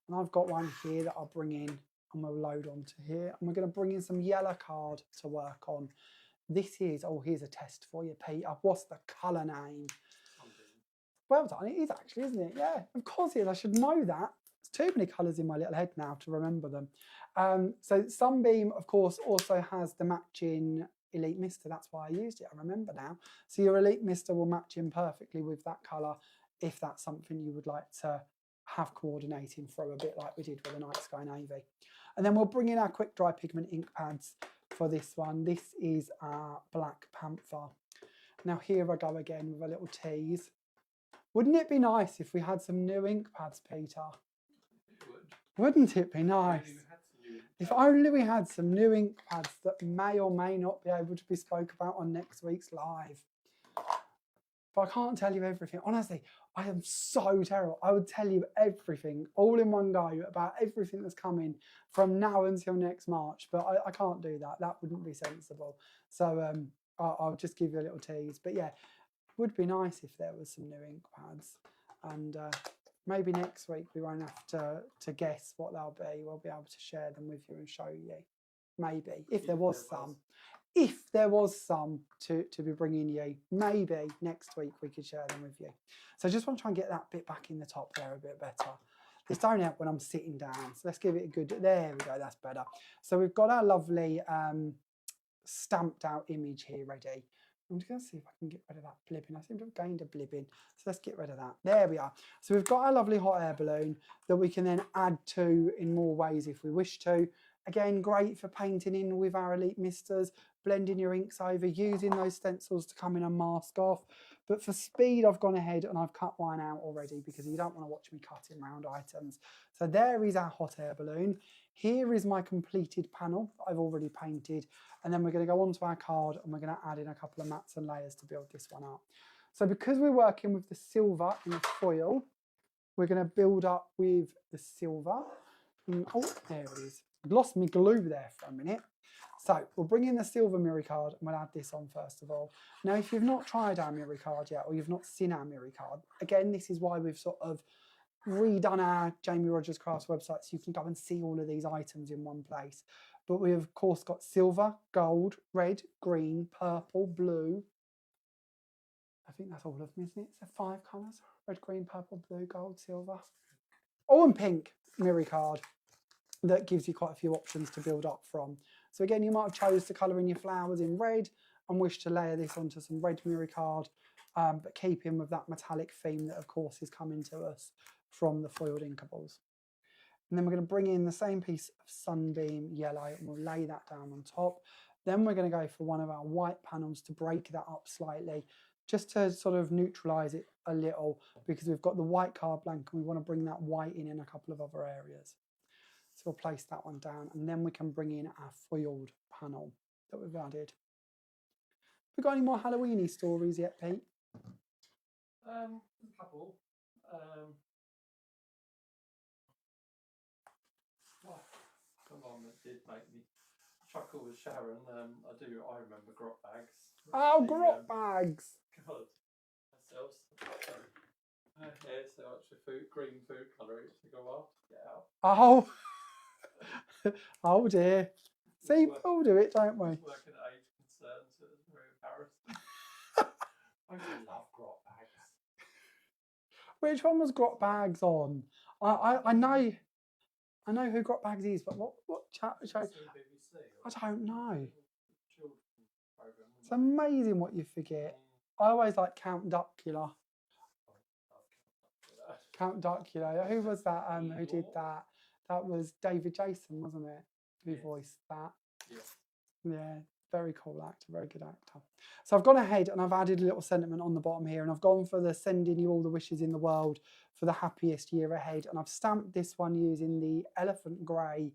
And I've got one here that I'll bring in and we'll load onto here. And we're going to bring in some yellow card to work on. This is, oh, here's a test for you, Peter. What's the colour name? Well done, it is actually, isn't it? Yeah, of course it is. I should know that. There's too many colours in my little head now to remember them. So Sunbeam, of course, also has the matching Elite Mister. That's why I used it. I remember now. So your Elite Mister will match in perfectly with that colour if that's something you would like to have coordinating through, a bit like we did with the Night Sky Navy. And then we'll bring in our quick dry pigment ink pads for this one. This is our Black Panther. Now here I go again with a little tease. Wouldn't it be nice if we had some new ink pads, Peter? It would. Wouldn't it be nice? If only we had some new ink pads that may or may not be able to be spoke about on next week's live. But I can't tell you everything. Honestly, I am so terrible. I would tell you everything all in one go about everything that's coming from now until next March. But I can't do that. That wouldn't be sensible. So I'll just give you a little tease. But yeah, it would be nice if there was some new ink pads. And maybe next week we won't have to guess what they'll be. We'll be able to share them with you and show you. Maybe, if there was some. If there was some to be bringing you, maybe next week we could share them with you. So I just want to try and get that bit back in the top there a bit better. This don't help when I'm sitting down. So let's give it a good, there we go, that's better. So we've got our lovely stamped out image here ready. I'm just going to see if I can get rid of that blibbing. I seem to have gained a blibbing. So let's get rid of that. There we are. So we've got our lovely hot air balloon that we can then add to in more ways if we wish to. Again, great for painting in with our Elite Misters, blending your inks over, using those stencils to come in and mask off. But for speed, I've gone ahead and I've cut one out already because you don't want to watch me cutting round items. So there is our hot air balloon. Here is my completed panel that I've already painted. And then we're going to go onto our card and we're going to add in a couple of mats and layers to build this one up. So because we're working with the silver in the foil, we're going to build up with the silver. Oh, there it is. I've lost my glue there for a minute. So we'll bring in the silver mirror card and we'll add this on first of all. Now, if you've not tried our mirror card yet, or you've not seen our mirror card, again, this is why we've sort of redone our Jamie Rodgers Crafts website, so you can go and see all of these items in one place. But we've of course got silver, gold, red, green, purple, blue. I think that's all of them, isn't it? So 5 colours: red, green, purple, blue, gold, silver. Oh, and pink mirror card that gives you quite a few options to build up from. So again, you might have chose to colour in your flowers in red and wish to layer this onto some red mirror card, but keep in with that metallic theme that of course is coming to us from the Foiled Inkables. And then we're going to bring in the same piece of sunbeam yellow and we'll lay that down on top. Then we're going to go for one of our white panels to break that up slightly, just to sort of neutralise it a little, because we've got the white card blank and we want to bring that white in a couple of other areas. So we'll place that one down and then we can bring in our foiled panel that we've added. Have we got any more Halloweeny stories yet, Pete? A couple. Come on, that did make me chuckle with Sharon. I remember grot bags. Oh, grot bags! God, ourselves. Yeah, so much food, green food colouring to go off. Get out. Oh, oh dear. See, we all do it, don't we? Working at age concerns, so it was very embarrassing. I used to love grot bags. Which one was grot bags on? I know who grot bags is, but what show? I don't know. It's amazing what you forget. I always like Count Duckula. Count Duckula. Who was that? Who did that? That was David Jason, wasn't it? Who voiced that? Yeah, very cool actor, very good actor. So I've gone ahead and I've added a little sentiment on the bottom here, and I've gone for the sending you all the wishes in the world for the happiest year ahead. And I've stamped this one using the elephant grey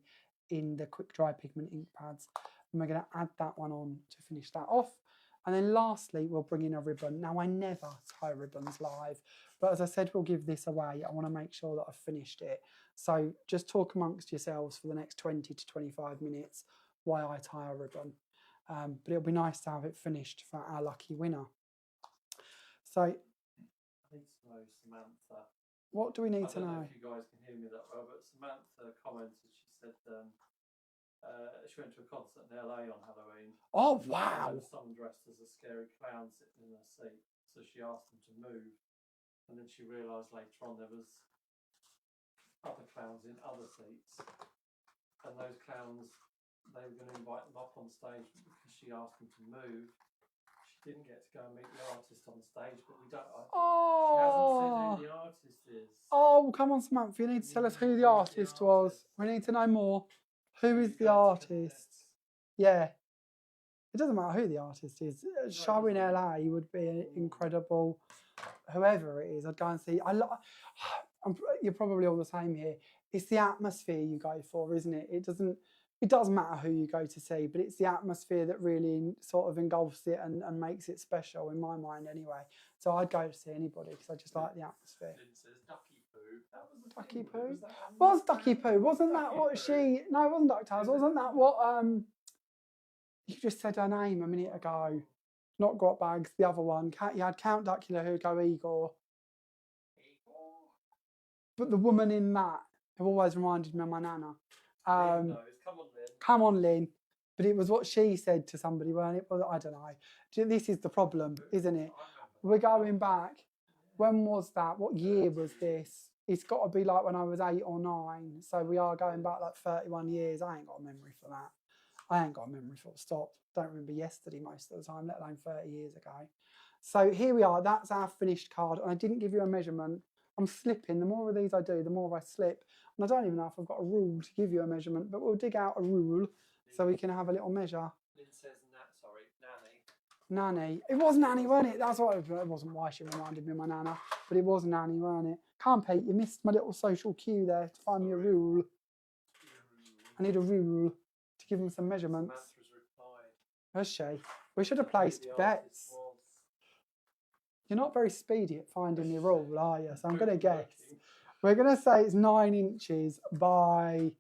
in the quick dry pigment ink pads. And we're going to add that one on to finish that off. And then lastly, we'll bring in a ribbon. Now, I never tie ribbons live, but as I said, we'll give this away. I want to make sure that I've finished it. So just talk amongst yourselves for the next 20 to 25 minutes while I tie a ribbon. But it'll be nice to have it finished for our lucky winner. So, I need to know Samantha. What do we need to know? I don't know if you guys can hear me that well, but Samantha commented, she said she went to a concert in LA on Halloween. Oh, wow. And someone dressed as a scary clown sitting in a seat. So she asked them to move. And then she realised later on there was other clowns in other seats. And those clowns, they were going to invite them up on stage because she asked them to move. She didn't get to go and meet the artist on stage, but we don't. She hasn't said who the artist is. Oh, come on, Samantha. You need to tell us who the artist was. We need to know more. Who is the artist? Yeah. It doesn't matter who the artist is. A show in LA would be incredible. Whoever it is, I'd go and see. You're probably all the same here. It's the atmosphere you go for, isn't it? It does matter who you go to see, but it's the atmosphere that really sort of engulfs it and makes it special in my mind anyway. So I'd go to see anybody because I just like the atmosphere. Ducky Poo? Was Ducky Poo? Wasn't that what she... No, it wasn't DuckTales. Wasn't that what... You just said her name a minute ago. Not Grot Bags, the other one. You had Count Duckula who'd go Igor. But the woman in that who always reminded me of my nana. Come on, Lynn. Come on, Lynn. But it was what she said to somebody, weren't it? Well, I don't know. This is the problem, isn't it? We're going back. When was that? What year was this? It's got to be like when I was 8 or 9. So we are going back like 31 years. I ain't got a memory for that. I ain't got a memory full stop. Don't remember yesterday most of the time, let alone 30 years ago. So here we are. That's our finished card. And I didn't give you a measurement. I'm slipping. The more of these I do, the more I slip. And I don't even know if I've got a rule to give you a measurement, but we'll dig out a rule so we can have a little measure. Lynn says Nanny. Nanny. It was Nanny, wasn't it? That's what it wasn't why she reminded me of my nana, but it was Nanny, wasn't it? Come on, Pete, you missed my little social cue there to find me a rule. I need a rule to give him some measurements. Has she? We should have placed bets. You're not very speedy at finding the rule, are you? So I'm going to guess. We're going to say it's 9 inches by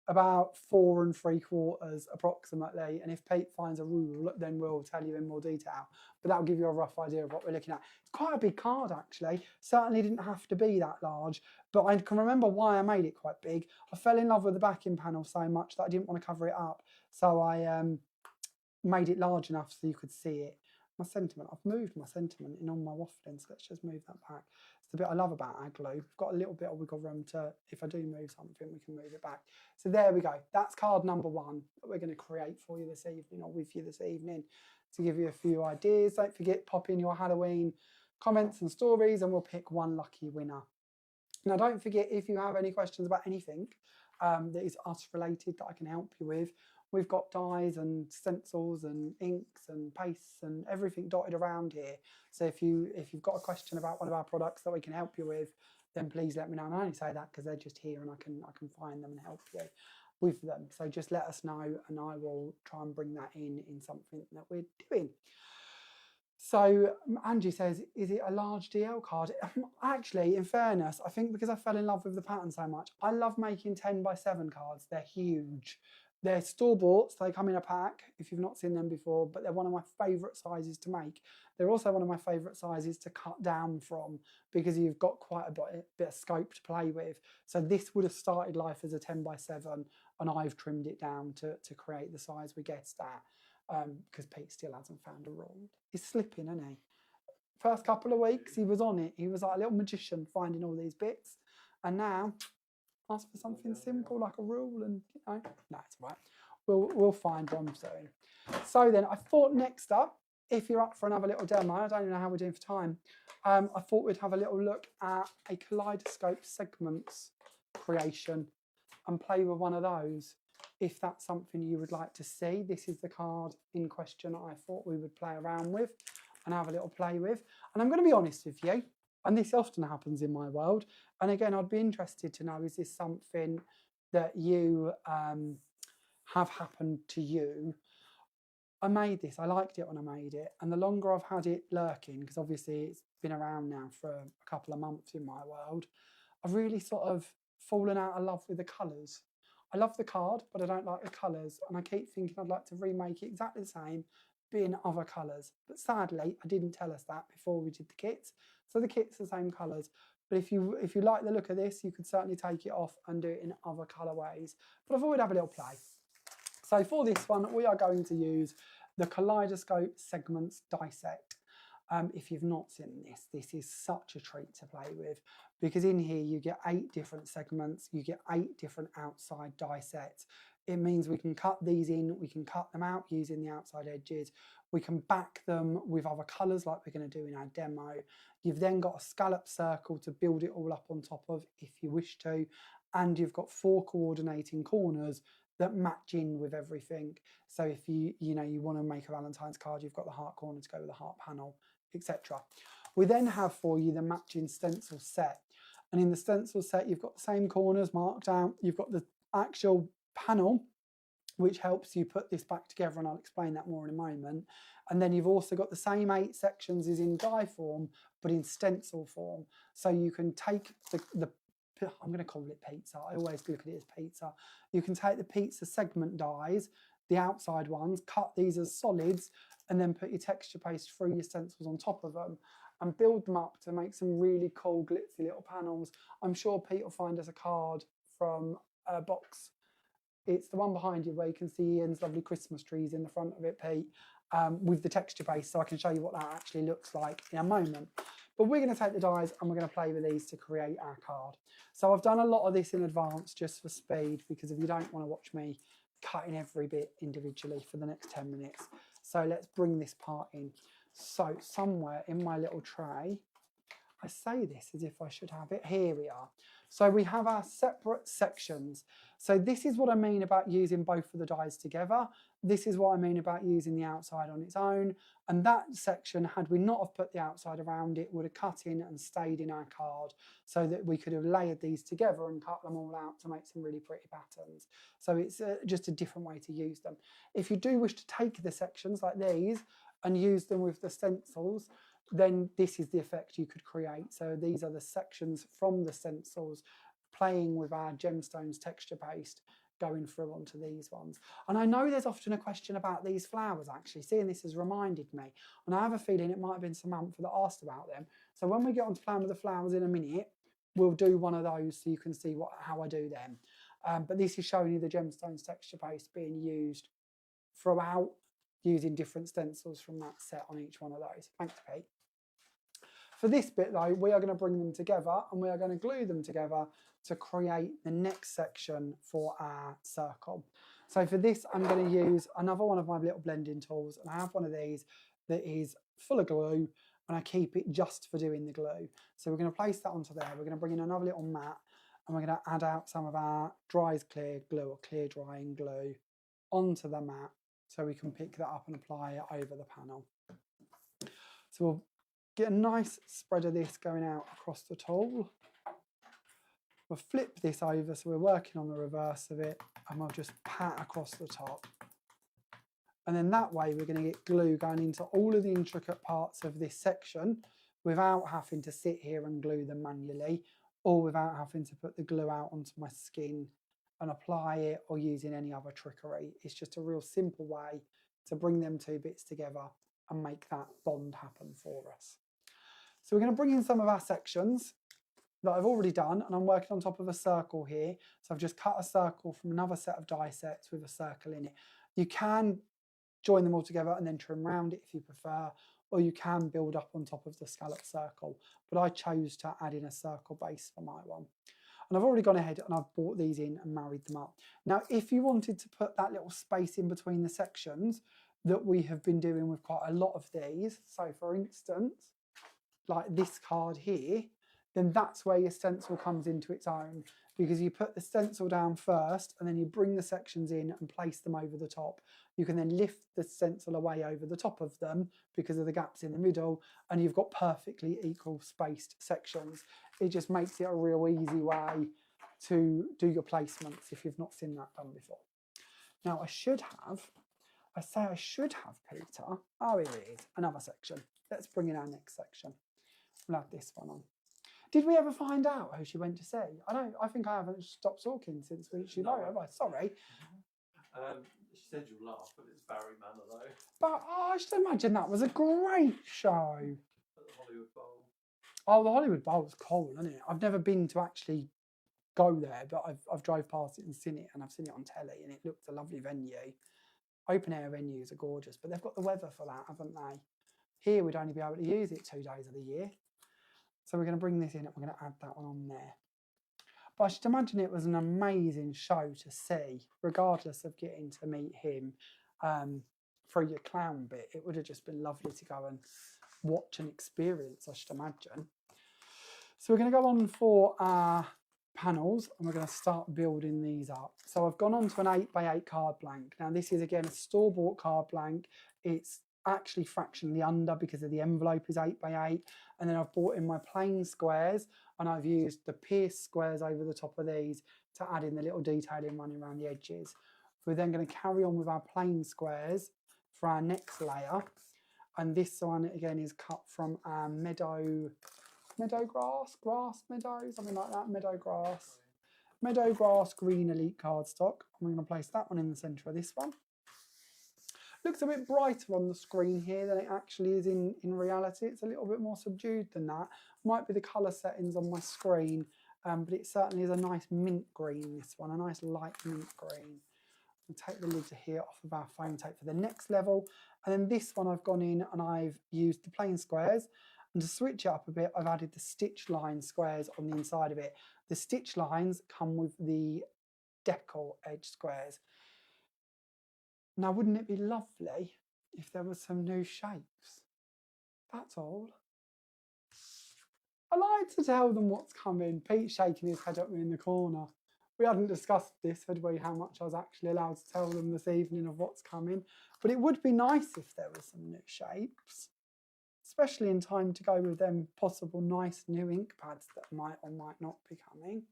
about 4 3/4 approximately, and if Pete finds a rule, then we'll tell you in more detail, but that'll give you a rough idea of what we're looking at. It's quite a big card actually, certainly didn't have to be that large, but I can remember why I made it quite big. I fell in love with the backing panel so much that I didn't want to cover it up, so I made it large enough so you could see it. My sentiment, I've moved my sentiment in all my waffling, so let's just move that back. It's the bit I love about our glue. We've got a little bit of wiggle room to, if I do move something, we can move it back. So there we go. That's card number 1 that we're going to create for you this evening, or with you this evening, to give you a few ideas. Don't forget, pop in your Halloween comments and stories, and we'll pick one lucky winner. Now, don't forget, if you have any questions about anything that is us related that I can help you with, we've got dies and stencils and inks and pastes and everything dotted around here. So if you've got a question about one of our products that we can help you with, then please let me know. And I only say that because they're just here and I can find them and help you with them. So just let us know and I will try and bring that in something that we're doing. So Angie says, is it a large DL card? Actually, in fairness, I think because I fell in love with the pattern so much, I love making 10 by 7 cards. They're huge. They're store-bought, so they come in a pack if you've not seen them before, but they're one of my favourite sizes to make. They're also one of my favourite sizes to cut down from because you've got quite a bit of scope to play with. So this would have started life as a 10 by 7 and I've trimmed it down to create the size we guessed at because Pete still hasn't found a rule. He's slipping, isn't he? First couple of weeks, he was on it. He was like a little magician finding all these bits. And now, ask for something simple like a rule and, you know, no, it's all right. We'll find one soon. So then I thought next up, if you're up for another little demo, I don't even know how we're doing for time, I thought we'd have a little look at a Kaleidoscope segments creation and play with one of those. If that's something you would like to see, this is the card in question I thought we would play around with and have a little play with. And I'm going to be honest with you, and this often happens in my world. And again, I'd be interested to know, is this something that you have happened to you? I made this, I liked it when I made it. And the longer I've had it lurking, because obviously it's been around now for a couple of months in my world, I've really sort of fallen out of love with the colours. I love the card, but I don't like the colours. And I keep thinking I'd like to remake it exactly the same, but in other colours. But sadly, I didn't tell us that before we did the kits. So the kit's the same colours. But if you like the look of this, you could certainly take it off and do it in other colourways. But I thought we'd have a little play. So for this one, we are going to use the Kaleidoscope Segments die set. If you've not seen this, this is such a treat to play with because in here you get 8 different segments, you get 8 different outside die sets. It means we can cut these in, we can cut them out using the outside edges, we can back them with other colours like we're going to do in our demo. You've then got a scallop circle to build it all up on top of if you wish to, and you've got 4 coordinating corners that match in with everything. So if you want to make a Valentine's card, you've got the heart corner to go with the heart panel, etc. We then have for you the matching stencil set. And in the stencil set, you've got the same corners marked out. You've got the actual panel, which helps you put this back together, and I'll explain that more in a moment. And then you've also got the same 8 sections as in die form, but in stencil form. So you can take the I'm going to call it pizza. I always look at it as pizza. You can take the pizza segment dies, the outside ones, cut these as solids, and then put your texture paste through your stencils on top of them and build them up to make some really cool glitzy little panels. I'm sure Pete will find us a card from a box. It's the one behind you where you can see Ian's lovely Christmas trees in the front of it, Pete, with the texture paste, so I can show you what that actually looks like in a moment. But we're going to take the dies and we're going to play with these to create our card. So I've done a lot of this in advance just for speed, because if you don't want to watch me cutting every bit individually for the next 10 minutes. So let's bring this part in. So somewhere in my little tray, I say this as if I should have it. Here we are. So we have our separate sections. So this is what I mean about using both of the dies together. This is what I mean about using the outside on its own. And that section, had we not have put the outside around it, would have cut in and stayed in our card so that we could have layered these together and cut them all out to make some really pretty patterns. So it's just a different way to use them. If you do wish to take the sections like these and use them with the stencils, then this is the effect you could create. So these are the sections from the stencils playing with our gemstones texture paste, going through onto these ones. And I know there's often a question about these flowers, actually. Seeing this has reminded me. And I have a feeling it might have been Samantha that asked about them. So when we get on to playing with the flowers in a minute, we'll do one of those so you can see how I do them. But this is showing you the gemstones texture paste being used throughout, using different stencils from that set on each one of those. Thanks, Pete. For this bit though, we are going to bring them together and we are going to glue them together to create the next section for our circle. So for this, I'm going to use another one of my little blending tools, and I have one of these that is full of glue, and I keep it just for doing the glue. So we're going to place that onto there. We're going to bring in another little mat, and we're going to add out some of our dries clear glue or clear drying glue onto the mat so we can pick that up and apply it over the panel. So we'll get a nice spread of this going out across the tool. We'll flip this over so we're working on the reverse of it, and we'll just pat across the top. And then that way we're going to get glue going into all of the intricate parts of this section without having to sit here and glue them manually, or without having to put the glue out onto my skin and apply it, or using any other trickery. It's just a real simple way to bring them two bits together and make that bond happen for us. So we're going to bring in some of our sections that I've already done, and I'm working on top of a circle here. So I've just cut a circle from another set of die sets with a circle in it. You can join them all together and then trim around it if you prefer, or you can build up on top of the scallop circle, but I chose to add in a circle base for my one. And I've already gone ahead and I've brought these in and married them up. Now, if you wanted to put that little space in between the sections that we have been doing with quite a lot of these, so for instance, like this card here, then that's where your stencil comes into its own, because you put the stencil down first and then you bring the sections in and place them over the top. You can then lift the stencil away over the top of them because of the gaps in the middle, and you've got perfectly equal spaced sections. It just makes it a real easy way to do your placements if you've not seen that done before. Now I should have Peter. Oh, here it is, another section. Let's bring in our next section. We'll add this one on. Did we ever find out who she went to see? I think I haven't stopped talking since she wrote, have I? Sorry. She said you'll laugh, but it's Barry Manor though. But I should imagine that was a great show. At the Hollywood Bowl. Oh, the Hollywood Bowl was cool, isn't it? I've never been to actually go there, but I've drove past it and seen it, and I've seen it on telly, and it looked a lovely venue. Open air venues are gorgeous, but they've got the weather for that, haven't they? Here we'd only be able to use it 2 days of the year. So we're going to bring this in and we're going to add that one on there. But I should imagine it was an amazing show to see, regardless of getting to meet him through your clown bit. It would have just been lovely to go and watch and experience, I should imagine. So we're going to go on for our panels and we're going to start building these up. So I've gone on to an 8x8 card blank. Now this is again a store-bought card blank. It's actually fractionally under because of the envelope is 8x8, and then I've brought in my plain squares and I've used the pierced squares over the top of these to add in the little detailing running around the edges. We're then going to carry on with our plain squares for our next layer, and this one again is cut from our meadow grass, something like that, meadow grass green elite cardstock. I'm going to place that one in the centre of this one. Looks a bit brighter on the screen here than it actually is in reality. It's a little bit more subdued than that. Might be the colour settings on my screen, but it certainly is a nice mint green, this one, a nice light mint green. We'll take the lid here off of our foam tape for the next level. And then this one I've gone in and I've used the plain squares. And to switch it up a bit, I've added the stitch line squares on the inside of it. The stitch lines come with the decal edge squares. Now, wouldn't it be lovely if there were some new shapes? That's all. I like to tell them what's coming. Pete's shaking his head at me in the corner. We hadn't discussed this, had we, how much I was actually allowed to tell them this evening of what's coming. But it would be nice if there were some new shapes, especially in time to go with them possible nice new ink pads that might or might not be coming.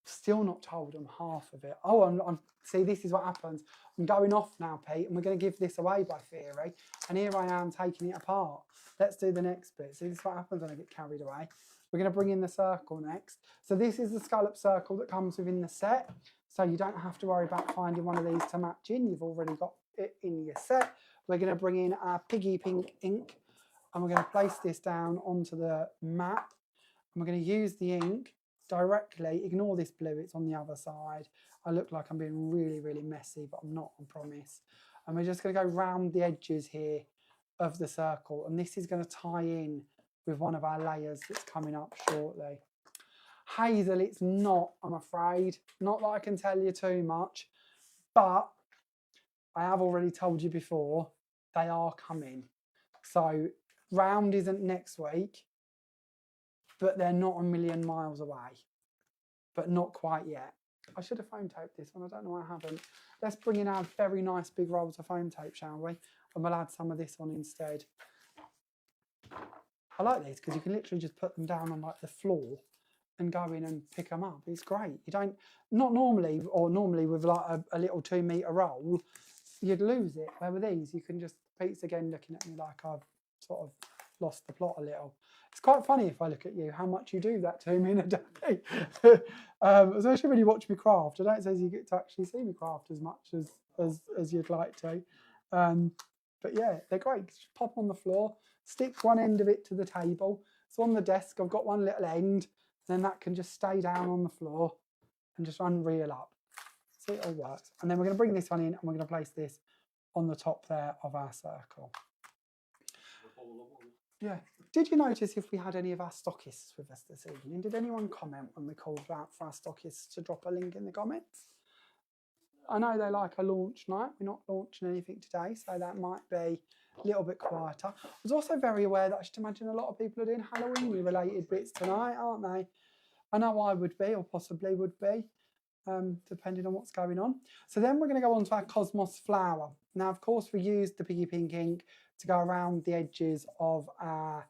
Still not told them half of it. Oh, see, this is what happens. I'm going off now, Pete, and we're going to give this away by theory. And here I am taking it apart. Let's do the next bit. See, this is what happens when I get carried away. We're going to bring in the circle next. So this is the scallop circle that comes within the set. so you don't have to worry about finding one of these to match in. You've already got it in your set. We're going to bring in our piggy pink ink, and we're going to place this down onto the mat. And we're going to use the ink directly. Ignore this blue, it's on the other side. I look like I'm being really, really messy, but I'm not, I promise. And we're just going to go round the edges here of the circle, and this is going to tie in with one of our layers that's coming up shortly. Hazel, it's not, I'm afraid. Not that I can tell you too much, but I have already told you before, they are coming. So round isn't next week, but they're not a million miles away, but not quite yet. I should have foam taped this one, I don't know why I haven't. Let's bring in our very nice big rolls of foam tape, shall we? And we'll add some of this on instead. I like these because you can literally just put them down on like the floor and go in and pick them up. It's great. You don't, not normally, or normally with like a little 2 metre roll, you'd lose it. Where with these, you can just, Pete's again looking at me like I've sort of lost the plot a little. It's quite funny if I look at you, how much you do that to me in a day. Especially when you watch me craft. I don't say you get to actually see me craft as much as you'd like to. But yeah, they're great. Just pop on the floor, stick one end of it to the table. So on the desk, I've got one little end, then that can just stay down on the floor and just unreel up. See, it all works. And then we're going to bring this one in, and we're going to place this on the top there of our circle. Yeah. Did you notice if we had any of our stockists with us this evening? Did anyone comment when we called out for our stockists to drop a link in the comments? I know they like a launch night. We're not launching anything today, so that might be a little bit quieter. I was also very aware that I should imagine a lot of people are doing Halloween related bits tonight, aren't they? I know I would be, or possibly would be, depending on what's going on. So then we're going to go on to our Cosmos flower. Now, of course, we used the piggy pink ink to go around the edges of our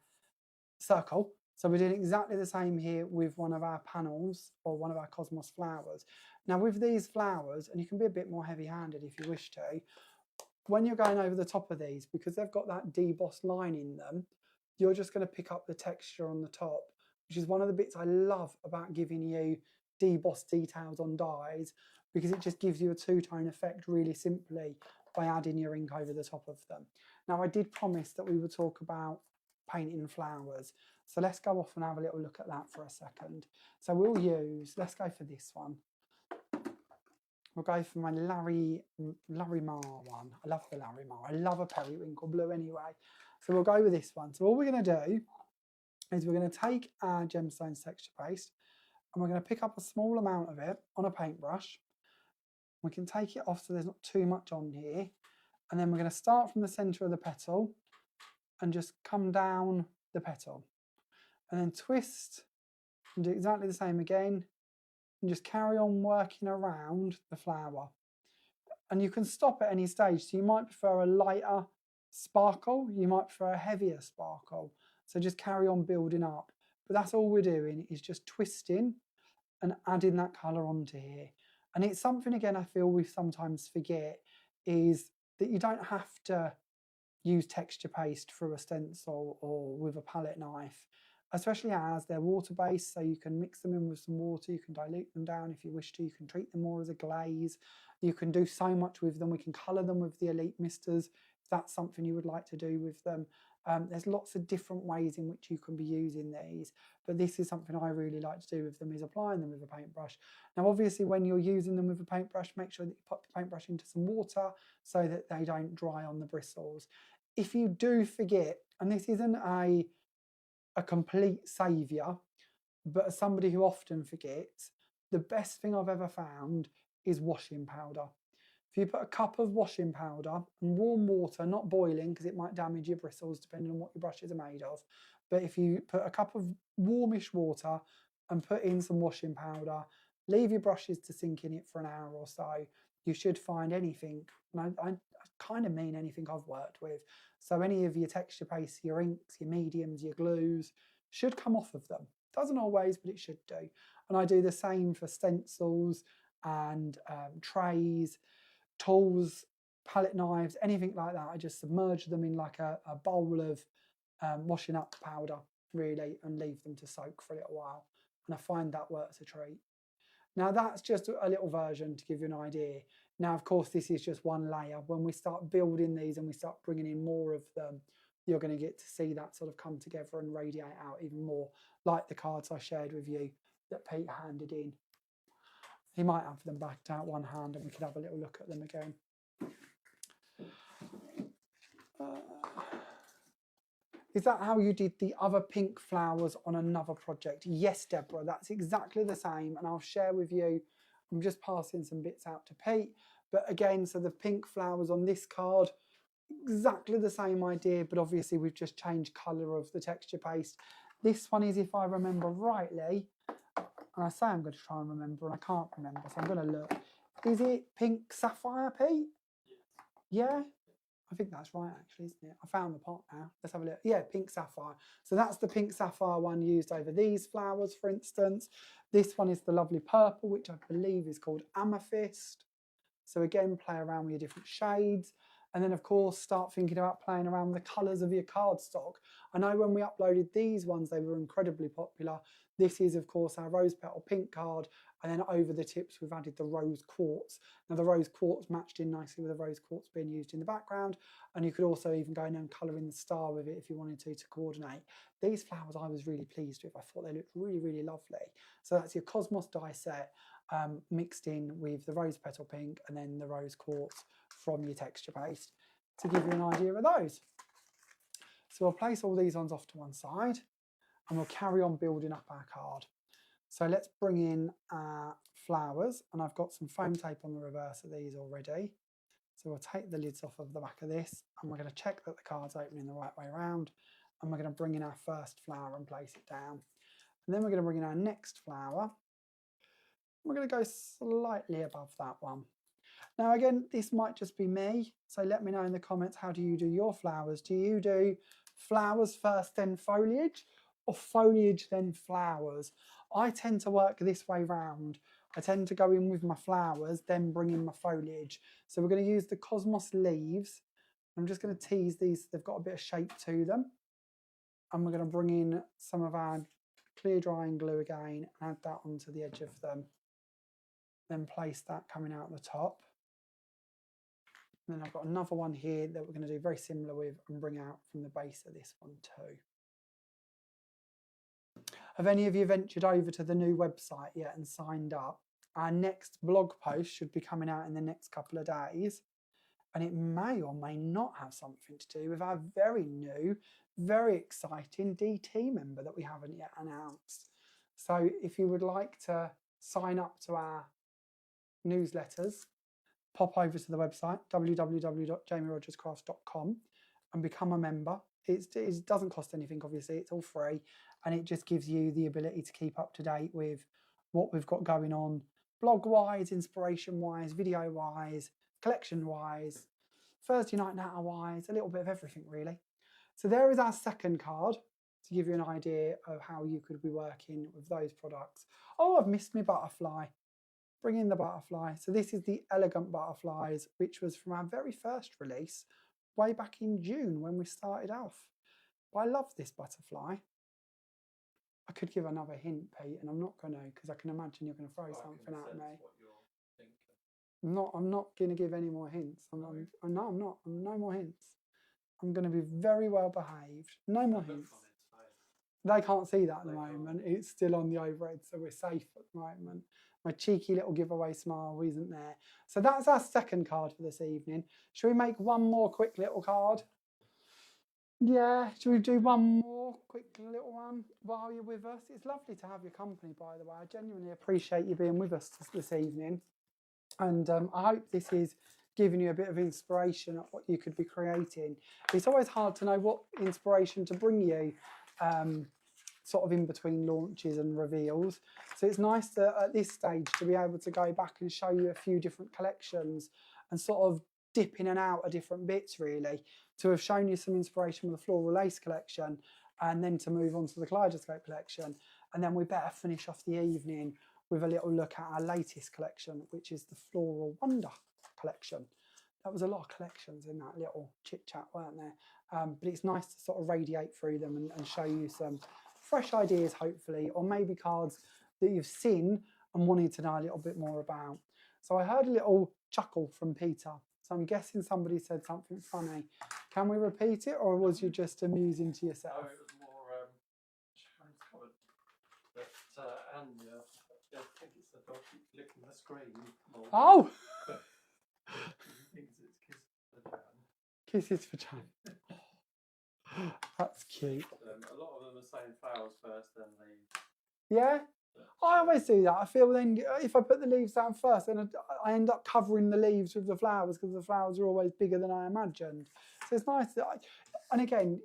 circle. So we're doing exactly the same here with one of our panels or one of our Cosmos flowers. Now with these flowers, and you can be a bit more heavy-handed if you wish to, when you're going over the top of these, because they've got that debossed line in them, you're just going to pick up the texture on the top, which is one of the bits I love about giving you debossed details on dies, because it just gives you a two-tone effect really simply by adding your ink over the top of them. Now I did promise that we would talk about painting flowers, so let's go off and have a little look at that for a second. So we'll use, let's go for this one. We'll go for my Larry Mar one. I love the Larry Mar. I love a periwinkle blue anyway. So we'll go with this one. So all we're going to do is we're going to take our gemstones texture paste, and we're going to pick up a small amount of it on a paintbrush. We can take it off so there's not too much on here. And then we're going to start from the centre of the petal and just come down the petal. And then twist and do exactly the same again. And just carry on working around the flower. And you can stop at any stage. So you might prefer a lighter sparkle, you might prefer a heavier sparkle. So just carry on building up. But that's all we're doing, is just twisting and adding that colour onto here. And it's something, again, I feel we sometimes forget, is that you don't have to use texture paste through a stencil or with a palette knife, especially as they're water-based, so you can mix them in with some water, you can dilute them down if you wish to, you can treat them more as a glaze, you can do so much with them, we can colour them with the Elite Misters, if that's something you would like to do with them. There's lots of different ways in which you can be using these, but this is something I really like to do with them, is applying them with a paintbrush. Now obviously when you're using them with a paintbrush, make sure that you put the paintbrush into some water so that they don't dry on the bristles. If you do forget, and this isn't a complete saviour, but as somebody who often forgets, the best thing I've ever found is washing powder. If you put a cup of washing powder and warm water, not boiling because it might damage your bristles depending on what your brushes are made of, but if you put a cup of warmish water and put in some washing powder, leave your brushes to sink in it for an hour or so, you should find anything, and I kind of mean anything I've worked with, so any of your texture pastes, your inks, your mediums, your glues, should come off of them. Doesn't always, but it should do. And I do the same for stencils and trays, tools, palette knives, anything like that. I just submerge them in like a bowl of washing up powder, really, and leave them to soak for a little while. And I find that works a treat. Now that's just a little version to give you an idea. Now, of course, this is just one layer. When we start building these and we start bringing in more of them, you're going to get to see that sort of come together and radiate out even more, like the cards I shared with you that Pete handed in. He might have them backed out one hand and we could have a little look at them again. Is that how you did the other pink flowers on another project? Yes, Deborah, that's exactly the same. And I'll share with you, I'm just passing some bits out to Pete. But again, so the pink flowers on this card, exactly the same idea, but obviously we've just changed colour of the texture paste. This one is, if I remember rightly, and I say I'm going to try and remember and I can't remember, so I'm going to look. Is it pink sapphire, Pete? Yeah? I think that's right, actually, isn't it? I found the pot now. Let's have a look. Yeah, pink sapphire. So that's the pink sapphire one used over these flowers, for instance. This one is the lovely purple, which I believe is called amethyst. So again, play around with your different shades. And then, of course, start thinking about playing around with the colours of your cardstock. I know when we uploaded these ones, they were incredibly popular. This is, of course, our rose petal pink card. And then over the tips, we've added the rose quartz. Now, the rose quartz matched in nicely with the rose quartz being used in the background. And you could also even go in and colour in the star with it if you wanted to coordinate. These flowers I was really pleased with. I thought they looked really, really lovely. So that's your Cosmos die set mixed in with the rose petal pink and then the rose quartz from your texture paste to give you an idea of those. So we'll place all these ones off to one side and we'll carry on building up our card. So let's bring in our flowers, and I've got some foam tape on the reverse of these already. So we'll take the lids off of the back of this and we're going to check that the card's opening the right way around, and we're going to bring in our first flower and place it down. And then we're going to bring in our next flower. We're going to go slightly above that one. Now again, this might just be me, so let me know in the comments, how do you do your flowers? Do you do flowers first then foliage, or foliage then flowers? I tend to work this way round. I tend to go in with my flowers, then bring in my foliage. So we're going to use the Cosmos leaves. I'm just going to tease these, they've got a bit of shape to them. And we're going to bring in some of our clear drying glue again, and add that onto the edge of them. Then place that coming out the top. And then I've got another one here that we're going to do very similar with and bring out from the base of this one too. Have any of you ventured over to the new website yet and signed up? Our next blog post should be coming out in the next couple of days, and it may or may not have something to do with our very new, very exciting DT member that we haven't yet announced. So if you would like to sign up to our newsletters, pop over to the website www.jamierodgerscrafts.com and become a member. It doesn't cost anything, obviously, it's all free, and it just gives you the ability to keep up to date with what we've got going on, blog-wise, inspiration-wise, video-wise, collection-wise, Thursday night natter-wise, a little bit of everything really. So there is our second card to give you an idea of how you could be working with those products. Oh, I've missed my butterfly. Bring in the butterfly. So this is the Elegant Butterflies, which was from our very first release way back in June when we started off. But I love this butterfly. I could give another hint, Pete, and I'm not going to, because I can imagine you're going to throw something at me. I'm not going to give any more hints. No, I'm not. No more hints. I'm going to be very well behaved. No more hints. They can't see that at the moment. It's still on the overhead, so we're safe at the moment. My cheeky little giveaway smile isn't there. So that's our second card for this evening. Shall we make one more quick little card? Yeah, shall we do one more quick little one while you're with us? It's lovely to have your company, by the way. I genuinely appreciate you being with us this evening. And I hope this is giving you a bit of inspiration at what you could be creating. It's always hard to know what inspiration to bring you sort of in between launches and reveals. So it's nice to, at this stage, to be able to go back and show you a few different collections and sort of dip in and out of different bits really, to have shown you some inspiration with the Floral Lace collection, and then to move on to the Kaleidoscope collection. And then we better finish off the evening with a little look at our latest collection, which is the Floral Wonder collection. That was a lot of collections in that little chit chat, weren't there? But it's nice to sort of radiate through them and show you some fresh ideas, hopefully, or maybe cards that you've seen and wanted to know a little bit more about. So I heard a little chuckle from Peter. So I'm guessing somebody said something funny. Can we repeat it, or was you just amusing to yourself? No, it was more comment that Anya, I think it's the dog keeps licking the screen. Oh! He thinks it's Kisses for Jan. That's cute. A lot of them are saying flowers first, then leaves. Yeah? I always do that. I feel then if I put the leaves down first, then I end up covering the leaves with the flowers because the flowers are always bigger than I imagined. So it's nice that and again,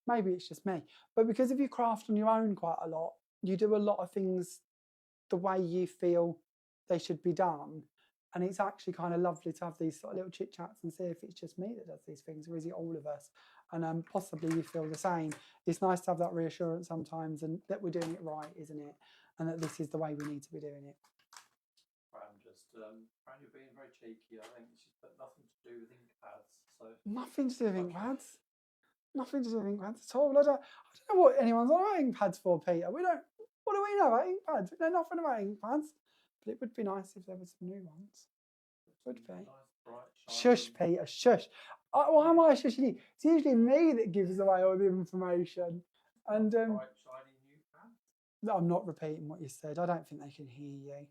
maybe it's just me, but because if you craft on your own quite a lot, you do a lot of things the way you feel they should be done. And it's actually kind of lovely to have these sort of little chit chats and see if it's just me that does these things, or is it all of us? And possibly you feel the same. It's nice to have that reassurance sometimes, and that we're doing it right, isn't it? And that this is the way we need to be doing it. Fran, you're being very cheeky. I think she's got nothing to do with ink pads. So nothing to do with ink pads. Nothing to do with ink pads at all. I don't know what anyone's on about ink pads for, Peter. We don't. What do we know about ink pads? We know nothing about ink pads. But it would be nice if there were some new ones. Would be. Nice, bright, shush, Peter, shush. Why am I shushing you? It's usually me that gives away all the information. And bright, shiny new pads. I'm not repeating what you said. I don't think they can hear you.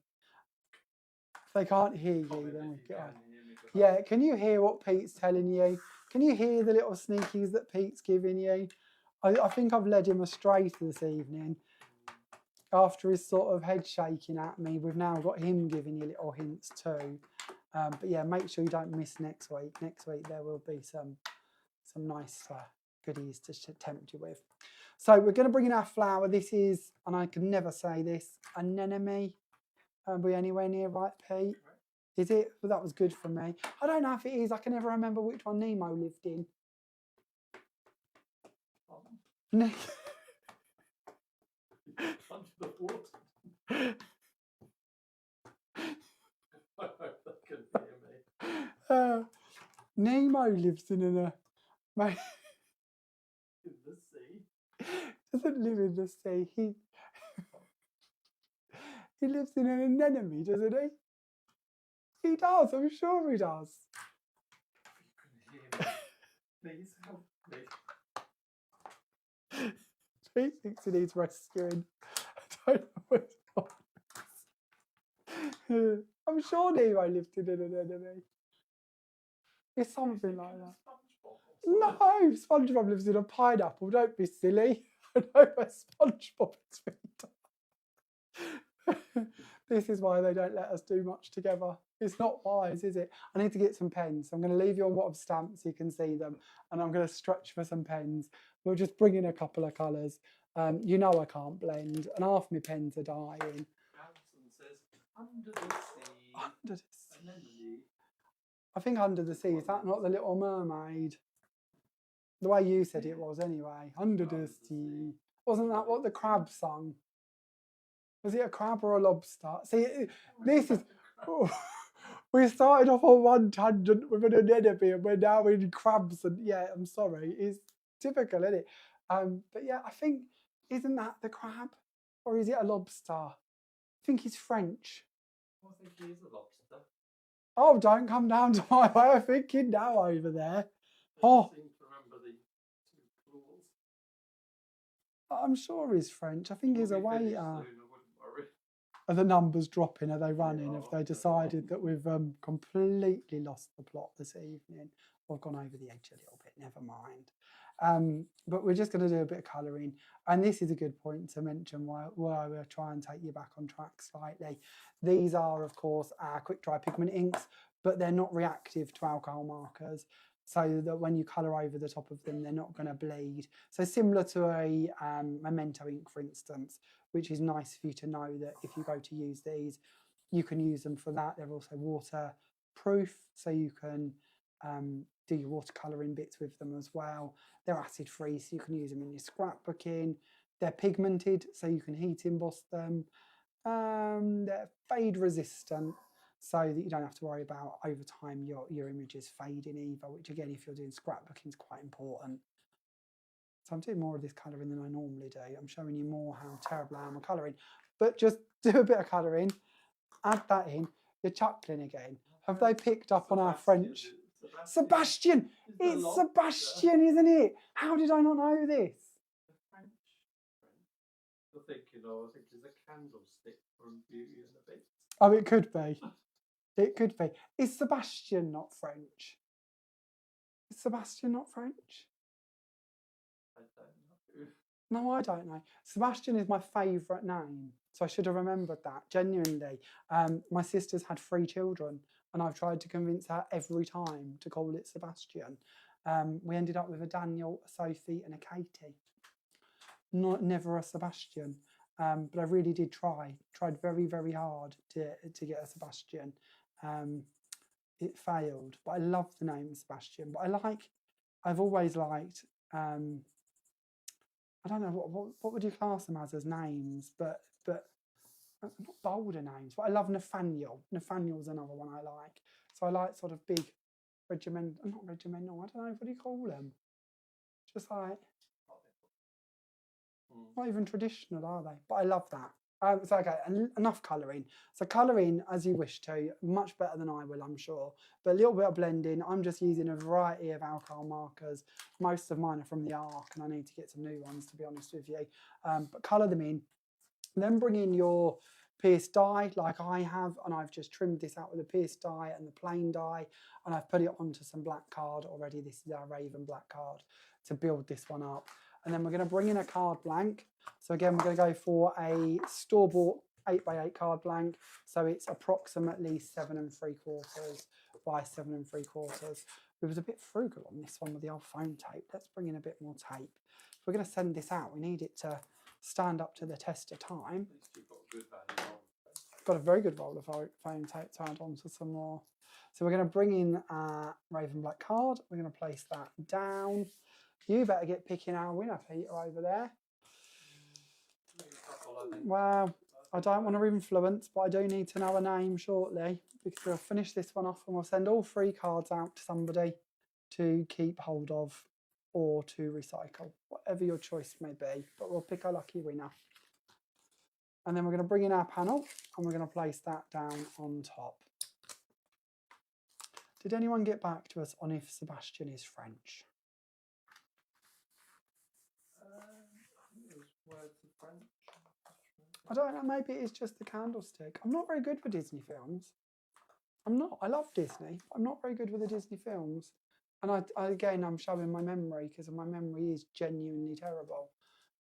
If they can't hear you, then we get on. Yeah, can you hear what Pete's telling you? Can you hear the little sneakies that Pete's giving you? I think I've led him astray this evening. After his sort of head shaking at me, we've now got him giving you little hints too. But yeah, make sure you don't miss next week. Next week there will be some nice goodies to tempt you with. So we're going to bring in our flower. This is, and I can never say this, anemone. Are we anywhere near right, Pete? Is it? Well, that was good for me. I don't know if it is. I can never remember which one Nemo lived in. Under the water. I hope they can hear me. Nemo lives in in the sea. Doesn't live in the sea. He lives in an anemone, doesn't he? He does. I'm sure he does. If you can hear me, please help me. He thinks he needs rescuing. I don't know what's on. I'm sure Nemo lived in an anemone. It's something like that. No, SpongeBob lives in a pineapple. Don't be silly. I know where SpongeBob is from. This is why they don't let us do much together. It's not wise, is it? I need to get some pens. So I'm going to leave you on what I've stamped so you can see them. And I'm going to stretch for some pens. We'll just bring in a couple of colours. You know I can't blend. And half my pens are dying. Alison says, under the sea. Under the sea. I think Under the Sea. Is that not the Little Mermaid? The way you said it was anyway. Under the sea. Wasn't that what the crab sung? Was it a crab or a lobster? See, this is... We started off on one tangent with an anemone and we're now in crabs and... Yeah, I'm sorry. It's typical, isn't it? But yeah, I think... Isn't that the crab? Or is it a lobster? I think it's French. I think it is a lobster. Oh, don't come down to my way of thinking now over there. Oh, seem to remember the two claws. I'm sure he's French. I think he's a waiter. Soon, I wouldn't worry. Are the numbers dropping? Are they running? Have they decided that we've completely lost the plot this evening? I've gone over the edge a little bit, never mind. But we're just going to do a bit of colouring. And this is a good point to mention why we'll try and take you back on track slightly. These are, of course, our quick dry pigment inks, but they're not reactive to alcohol markers, so that when you colour over the top of them, they're not going to bleed. So similar to a memento ink, for instance, which is nice for you to know that if you go to use these, you can use them for that. They're also waterproof, so you can do your watercolouring bits with them as well. They're acid free, so you can use them in your scrapbooking. They're pigmented, so you can heat emboss them. They're fade resistant, so that you don't have to worry about over time your images fading either, which again, if you're doing scrapbooking, is quite important. So I'm doing more of this colouring than I normally do. I'm showing you more how terrible I am at colouring. But just do a bit of colouring, add that in. You're chuckling again. Have they picked up on our French? Sebastian! It's Sebastian, isn't it? How did I not know this? French. You're thinking, oh, I think it's a candlestick from Beauty and the Beast. Oh, it could be. It could be. Is Sebastian not French? Is Sebastian not French? I don't know. No, I don't know. Sebastian is my favourite name, so I should have remembered that, genuinely. My sister's had 3 children, and I've tried to convince her every time to call it Sebastian. We ended up with a Daniel, a Sophie, and a Katie. Never a Sebastian. But I really did try. Tried very, very hard to get a Sebastian. It failed, but I love the name Sebastian. But I've always liked. I don't know what would you class them as names, but not bolder names. But I love Nathaniel. Nathaniel's another one I like. So I like sort of big regimental, not regimental. I don't know, what do you call them? Just like not even traditional, are they? But I love that. So okay, enough colouring. So colouring as you wish to, much better than I will, I'm sure. But a little bit of blending. I'm just using a variety of alcohol markers. Most of mine are from the Arc, and I need to get some new ones, to be honest with you. But colour them in. Then bring in your pierced die, like I have, and I've just trimmed this out with a pierced die and the plain die, and I've put it onto some black card already. This is our Raven black card to build this one up. And then we're going to bring in a card blank. So again, we're going to go for a store-bought 8x8 card blank. So it's approximately 7 3/4 by 7 3/4. We was a bit frugal on this one with the old foam tape. Let's bring in a bit more tape. If we're going to send this out, we need it to stand up to the test of time. Got a very good roll of foam tape to add on to some more. So we're going to bring in our Raven black card. We're going to place that down. You better get picking our winner, Peter, over there. Well, I don't want to influence, but I do need to know a name shortly, because we'll finish this one off and we'll send all 3 cards out to somebody to keep hold of or to recycle, whatever your choice may be, but we'll pick a lucky winner. And then we're going to bring in our panel and we're going to place that down on top. Did anyone get back to us on if Sebastian is French? I don't know, maybe it is just the candlestick. I'm not very good with Disney films. I'm not. I love Disney. I'm not very good with the Disney films. And again, I'm showing my memory, because my memory is genuinely terrible.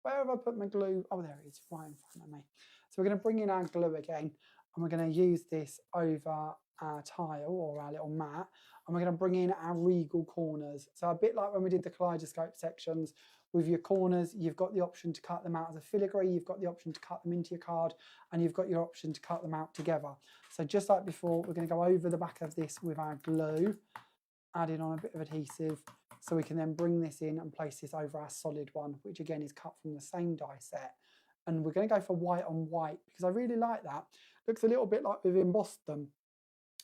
Where have I put my glue? Oh, there it is, right in front of me. So we're going to bring in our glue again, and we're going to use this over our tile or our little mat, and we're going to bring in our regal corners. So a bit like when we did the Kaleidoscope sections, with your corners, you've got the option to cut them out as a filigree, you've got the option to cut them into your card, and you've got your option to cut them out together. So just like before, we're going to go over the back of this with our glue, adding on a bit of adhesive, so we can then bring this in and place this over our solid one, which again is cut from the same die set. And we're going to go for white on white, because I really like that. Looks a little bit like we've embossed them,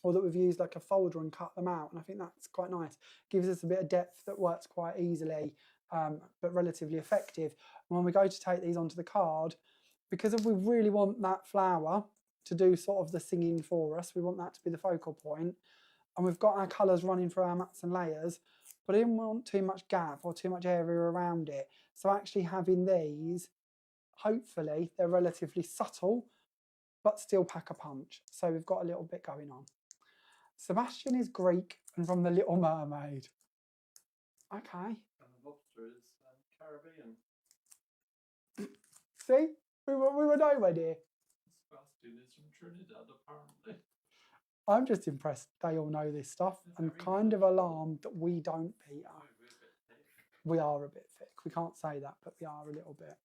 or that we've used like a folder and cut them out, and I think that's quite nice. Gives us a bit of depth that works quite easily, but relatively effective. And when we go to take these onto the card, because if we really want that flower to do sort of the singing for us, we want that to be the focal point, and we've got our colours running through our mats and layers, but I didn't want too much gap or too much area around it. So actually having these, hopefully they're relatively subtle, but still pack a punch. So we've got a little bit going on. Sebastian is Greek and from The Little Mermaid. Okay. And the lobster is Caribbean. See? We were nowhere near. Sebastian is from Trinidad, apparently. I'm just impressed they all know this stuff, and kind of alarmed that we don't, Peter. We are a bit thick. We can't say that, but we are a little bit.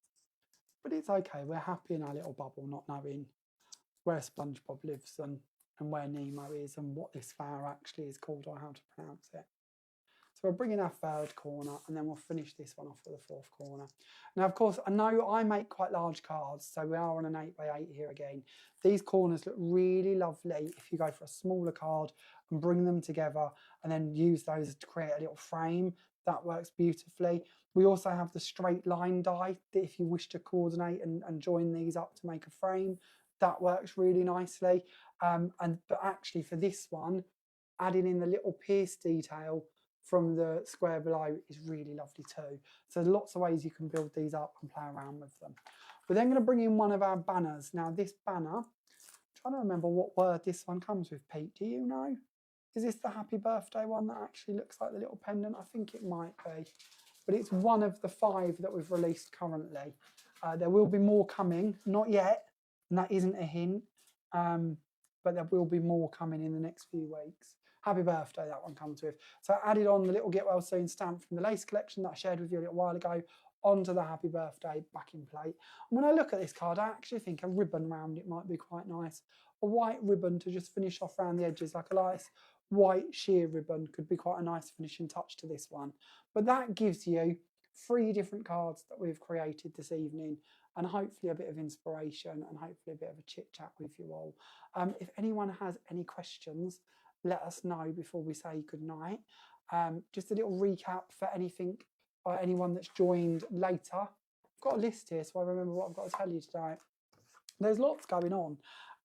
But it's okay. We're happy in our little bubble, not knowing where SpongeBob lives and where Nemo is and what this flower actually is called or how to pronounce it. So we'll bring in our 3rd corner, and then we'll finish this one off with the 4th corner. Now, of course, I know I make quite large cards, so we are on an 8x8 here again. These corners look really lovely if you go for a smaller card and bring them together and then use those to create a little frame. that works beautifully. We also have the straight line die that if you wish to coordinate and join these up to make a frame, that works really nicely. But actually for this one, adding in the little pierce detail from the square below is really lovely too. So there's lots of ways you can build these up and play around with them. We're then going to bring in one of our banners. Now this banner, I'm trying to remember what word this one comes with, Pete, do you know? Is this the happy birthday one that actually looks like the little pendant? I think it might be. But it's one of the 5 that we've released currently. There will be more coming, not yet, and that isn't a hint, but there will be more coming in the next few weeks. Happy birthday, that one comes with. So I added on the little Get Well Soon stamp from the lace collection that I shared with you a little while ago onto the happy birthday backing plate. And when I look at this card, I actually think a ribbon around it might be quite nice. A white ribbon to just finish off around the edges, like a nice white sheer ribbon could be quite a nice finishing touch to this one. But that gives you 3 different cards that we've created this evening, and hopefully a bit of inspiration and hopefully a bit of a chit chat with you all. If anyone has any questions, let us know before we say goodnight. Just a little recap for anyone that's joined later. I've got a list here, so I remember what I've got to tell you tonight. There's lots going on.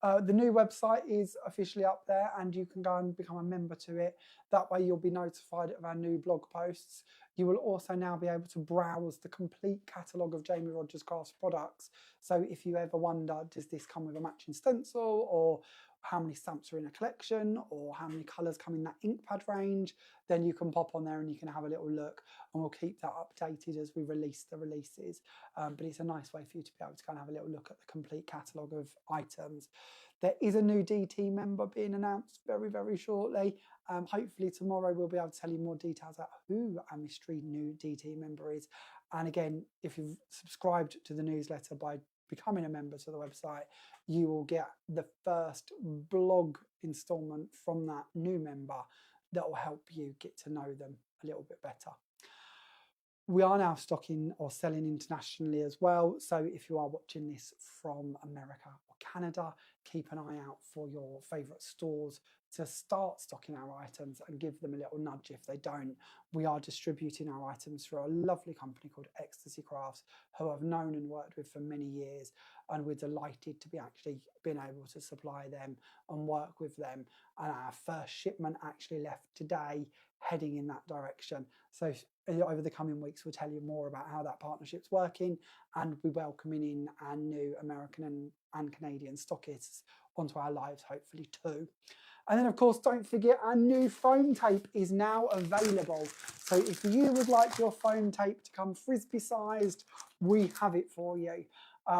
The new website is officially up there and you can go and become a member to it. That way you'll be notified of our new blog posts. You will also now be able to browse the complete catalogue of Jamie Rodgers Crafts products. So if you ever wonder, does this come with a matching stencil, or how many stamps are in a collection, or how many colours come in that ink pad range, then you can pop on there and you can have a little look, and we'll keep that updated as we release the releases. But it's a nice way for you to be able to kind of have a little look at the complete catalogue of items. There is a new DT member being announced very, very shortly. Hopefully tomorrow we'll be able to tell you more details about who our mystery new DT member is. And again, if you've subscribed to the newsletter by becoming a member to the website, you will get the first blog installment from that new member that will help you get to know them a little bit better. We are now stocking or selling internationally as well. So if you are watching this from America or Canada, keep an eye out for your favourite stores to start stocking our items and give them a little nudge if they don't. We are distributing our items through a lovely company called Ecstasy Crafts, who I've known and worked with for many years, and we're delighted to be actually being able to supply them and work with them. And our first shipment actually left today, heading in that direction. So over the coming weeks, we'll tell you more about how that partnership's working, and we're welcoming in our new American and Canadian stockists onto our lives, hopefully too. And then, of course, don't forget our new foam tape is now available. So if you would like your foam tape to come frisbee sized, we have it for you.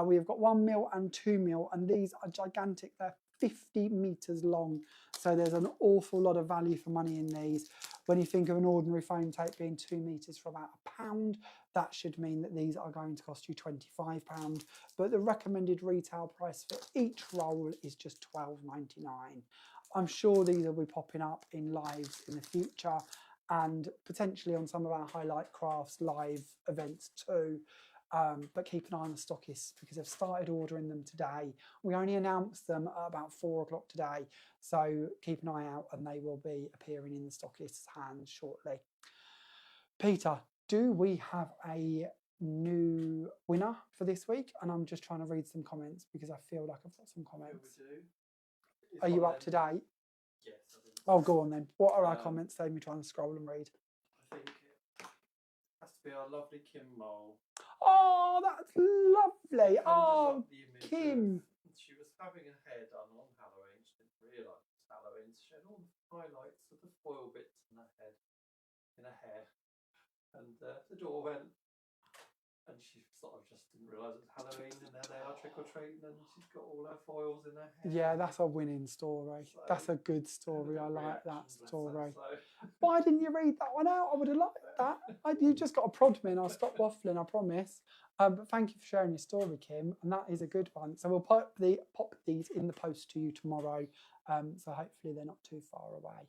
We have got 1mm and 2mm, and these are gigantic. They're 50 meters long. So there's an awful lot of value for money in these. When you think of an ordinary foam tape being 2 meters for about £1, that should mean that these are going to cost you £25. But the recommended retail price for each roll is just £12.99. I'm sure these will be popping up in lives in the future, and potentially on some of our Highlight Crafts live events too. But keep an eye on the stockists because they've started ordering them today. We only announced them at about 4 o'clock today, so keep an eye out and they will be appearing in the stockists' hands shortly. Peter, do we have a new winner for this week? And I'm just trying to read some comments because I feel like I've got some comments. Yeah, we do. Are you up to date? Yes, I think. Oh, go on then. What are our comments? Save me trying to scroll and read. I think it has to be our lovely Kim Mole. Oh, that's lovely. Oh, Kim. She was having a hair done on Halloween. She didn't realise it was Halloween. So she had all the highlights of the foil bits in her head, in her hair. And the door went, and she sort of just didn't realise it was Halloween, and there they are trick-or-treating, and she's got all her foils in her hair. Yeah, that's a winning story. So, that's a good story. I like that story. So. Why didn't you read that one out? I would have liked that. You just got to prod me and I'll stop waffling, I promise. But thank you for sharing your story, Kim, and that is a good one. So we'll pop these in the post to you tomorrow, so hopefully they're not too far away.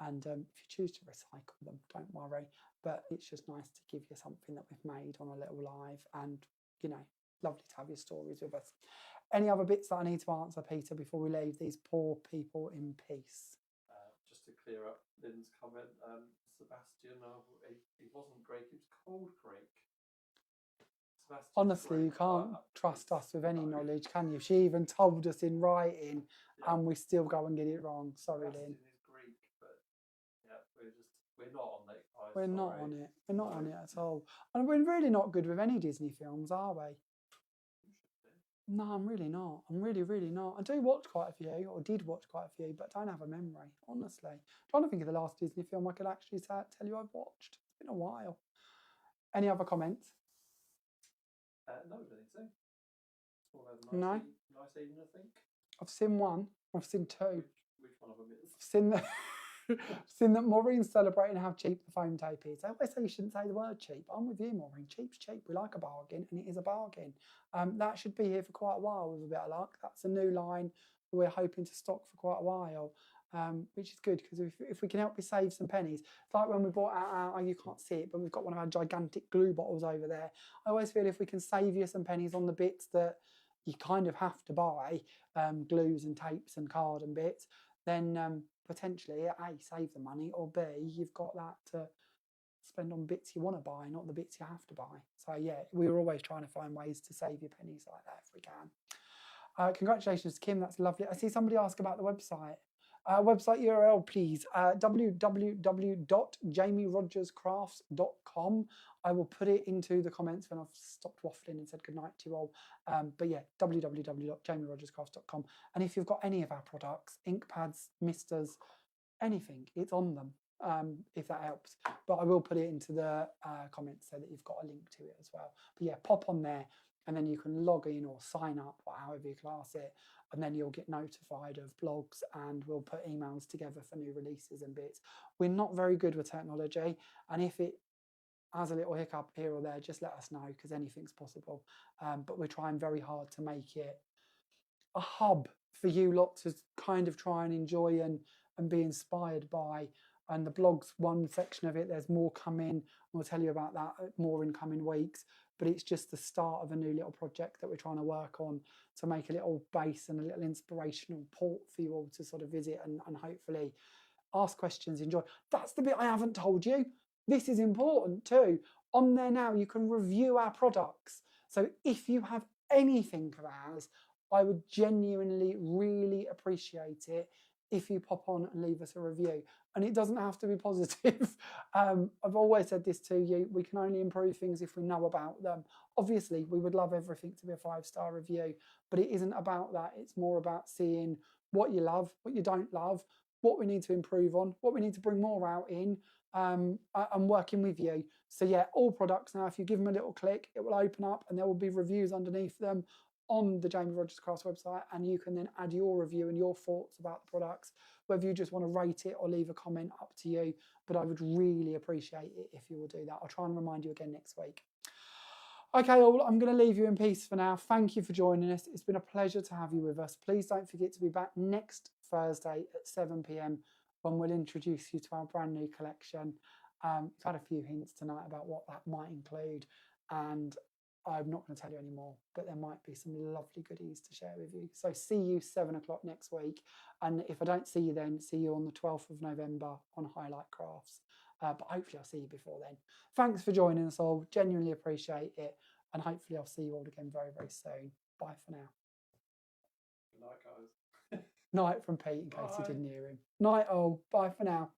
And if you choose to recycle them, don't worry. But it's just nice to give you something that we've made on a little live, and, you know, lovely to have your stories with us. Any other bits that I need to answer, Peter, before we leave these poor people in peace? Just to clear up Lynn's comment, Sebastian. He wasn't Greek. He was called Greek. Sebastian Honestly, you Greek, can't but trust it's- us with any no. knowledge, can you? She even told us in writing, Yeah, and we still go and get it wrong. Sorry, Sebastian Lynn. is Greek, but yeah, we're not on that. We're not Sorry. on it. We're not on No. it at all. And we're really not good with any Disney films, are we? You should do. No, I'm really not. I'm really, really not. I do watch quite a few, or did watch quite a few, but don't have a memory, honestly. I'm trying to think of the last Disney film I could actually tell you I've watched. It's been a while. Any other comments? No, I don't think so. It's all over No? nice evening, I think. I've seen one. I've seen two. Which one of them is? I've seen that. I've seen that Maureen's celebrating how cheap the foam tape is. I always say you shouldn't say the word cheap. I'm with you, Maureen. Cheap's cheap. We like a bargain, and it is a bargain. That should be here for quite a while with a bit of luck. That's a new line that we're hoping to stock for quite a while, which is good because if we can help you save some pennies. It's like when we bought our, you can't see it, but we've got one of our gigantic glue bottles over there. I always feel if we can save you some pennies on the bits that you kind of have to buy, glues and tapes and card and bits, then potentially A, save the money, or B, you've got that to spend on bits you want to buy, not the bits you have to buy. So yeah, we're always trying to find ways to save your pennies like that if we can. Congratulations, Kim, that's lovely. I see somebody ask about the website. Website URL, please, www.jamierodgerscrafts.com. I will put it into the comments when I've stopped waffling and said goodnight to you all. But yeah, www.jamierodgerscrafts.com. And if you've got any of our products, ink pads, misters, anything, it's on them, if that helps. But I will put it into the comments so that you've got a link to it as well. But yeah, pop on there and then you can log in or sign up, or however you class it, and then you'll get notified of blogs and we'll put emails together for new releases and bits. We're not very good with technology, and if it has a little hiccup here or there, just let us know because anything's possible. But we're trying very hard to make it a hub for you lot to kind of try and enjoy and be inspired by. And the blog's one section of it, there's more coming. We'll tell you about that more in coming weeks. But it's just the start of a new little project that we're trying to work on to make a little base and a little inspirational port for you all to sort of visit and hopefully ask questions, enjoy. That's the bit I haven't told you. This is important too. On there now, you can review our products. So if you have anything of ours, I would genuinely really appreciate it if you pop on and leave us a review. And it doesn't have to be positive. I've always said this to you, we can only improve things if we know about them. Obviously, we would love everything to be a 5-star review, but it isn't about that. It's more about seeing what you love, what you don't love, what we need to improve on, what we need to bring more out in, and working with you. So yeah, all products now, if you give them a little click, it will open up and there will be reviews underneath them on the Jamie Rodgers Crafts website, and you can then add your review and your thoughts about the products, whether you just want to rate it or leave a comment, up to you. But I would really appreciate it if you will do that. I'll try and remind you again next week. Okay, all, I'm going to leave you in peace for now. Thank you for joining us. It's been a pleasure to have you with us. Please don't forget to be back next Thursday at 7 p.m. when we'll introduce you to our brand new collection. We've had a few hints tonight about what that might include, and I'm not going to tell you anymore, but there might be some lovely goodies to share with you. So see you 7 o'clock next week. And if I don't see you then, see you on the 12th of November on Highlight Crafts. But hopefully I'll see you before then. Thanks for joining us all. Genuinely appreciate it. And hopefully I'll see you all again very, very soon. Bye for now. Good night, guys. Night from Pete, in case you Bye. didn't hear him. Night all. Bye for now.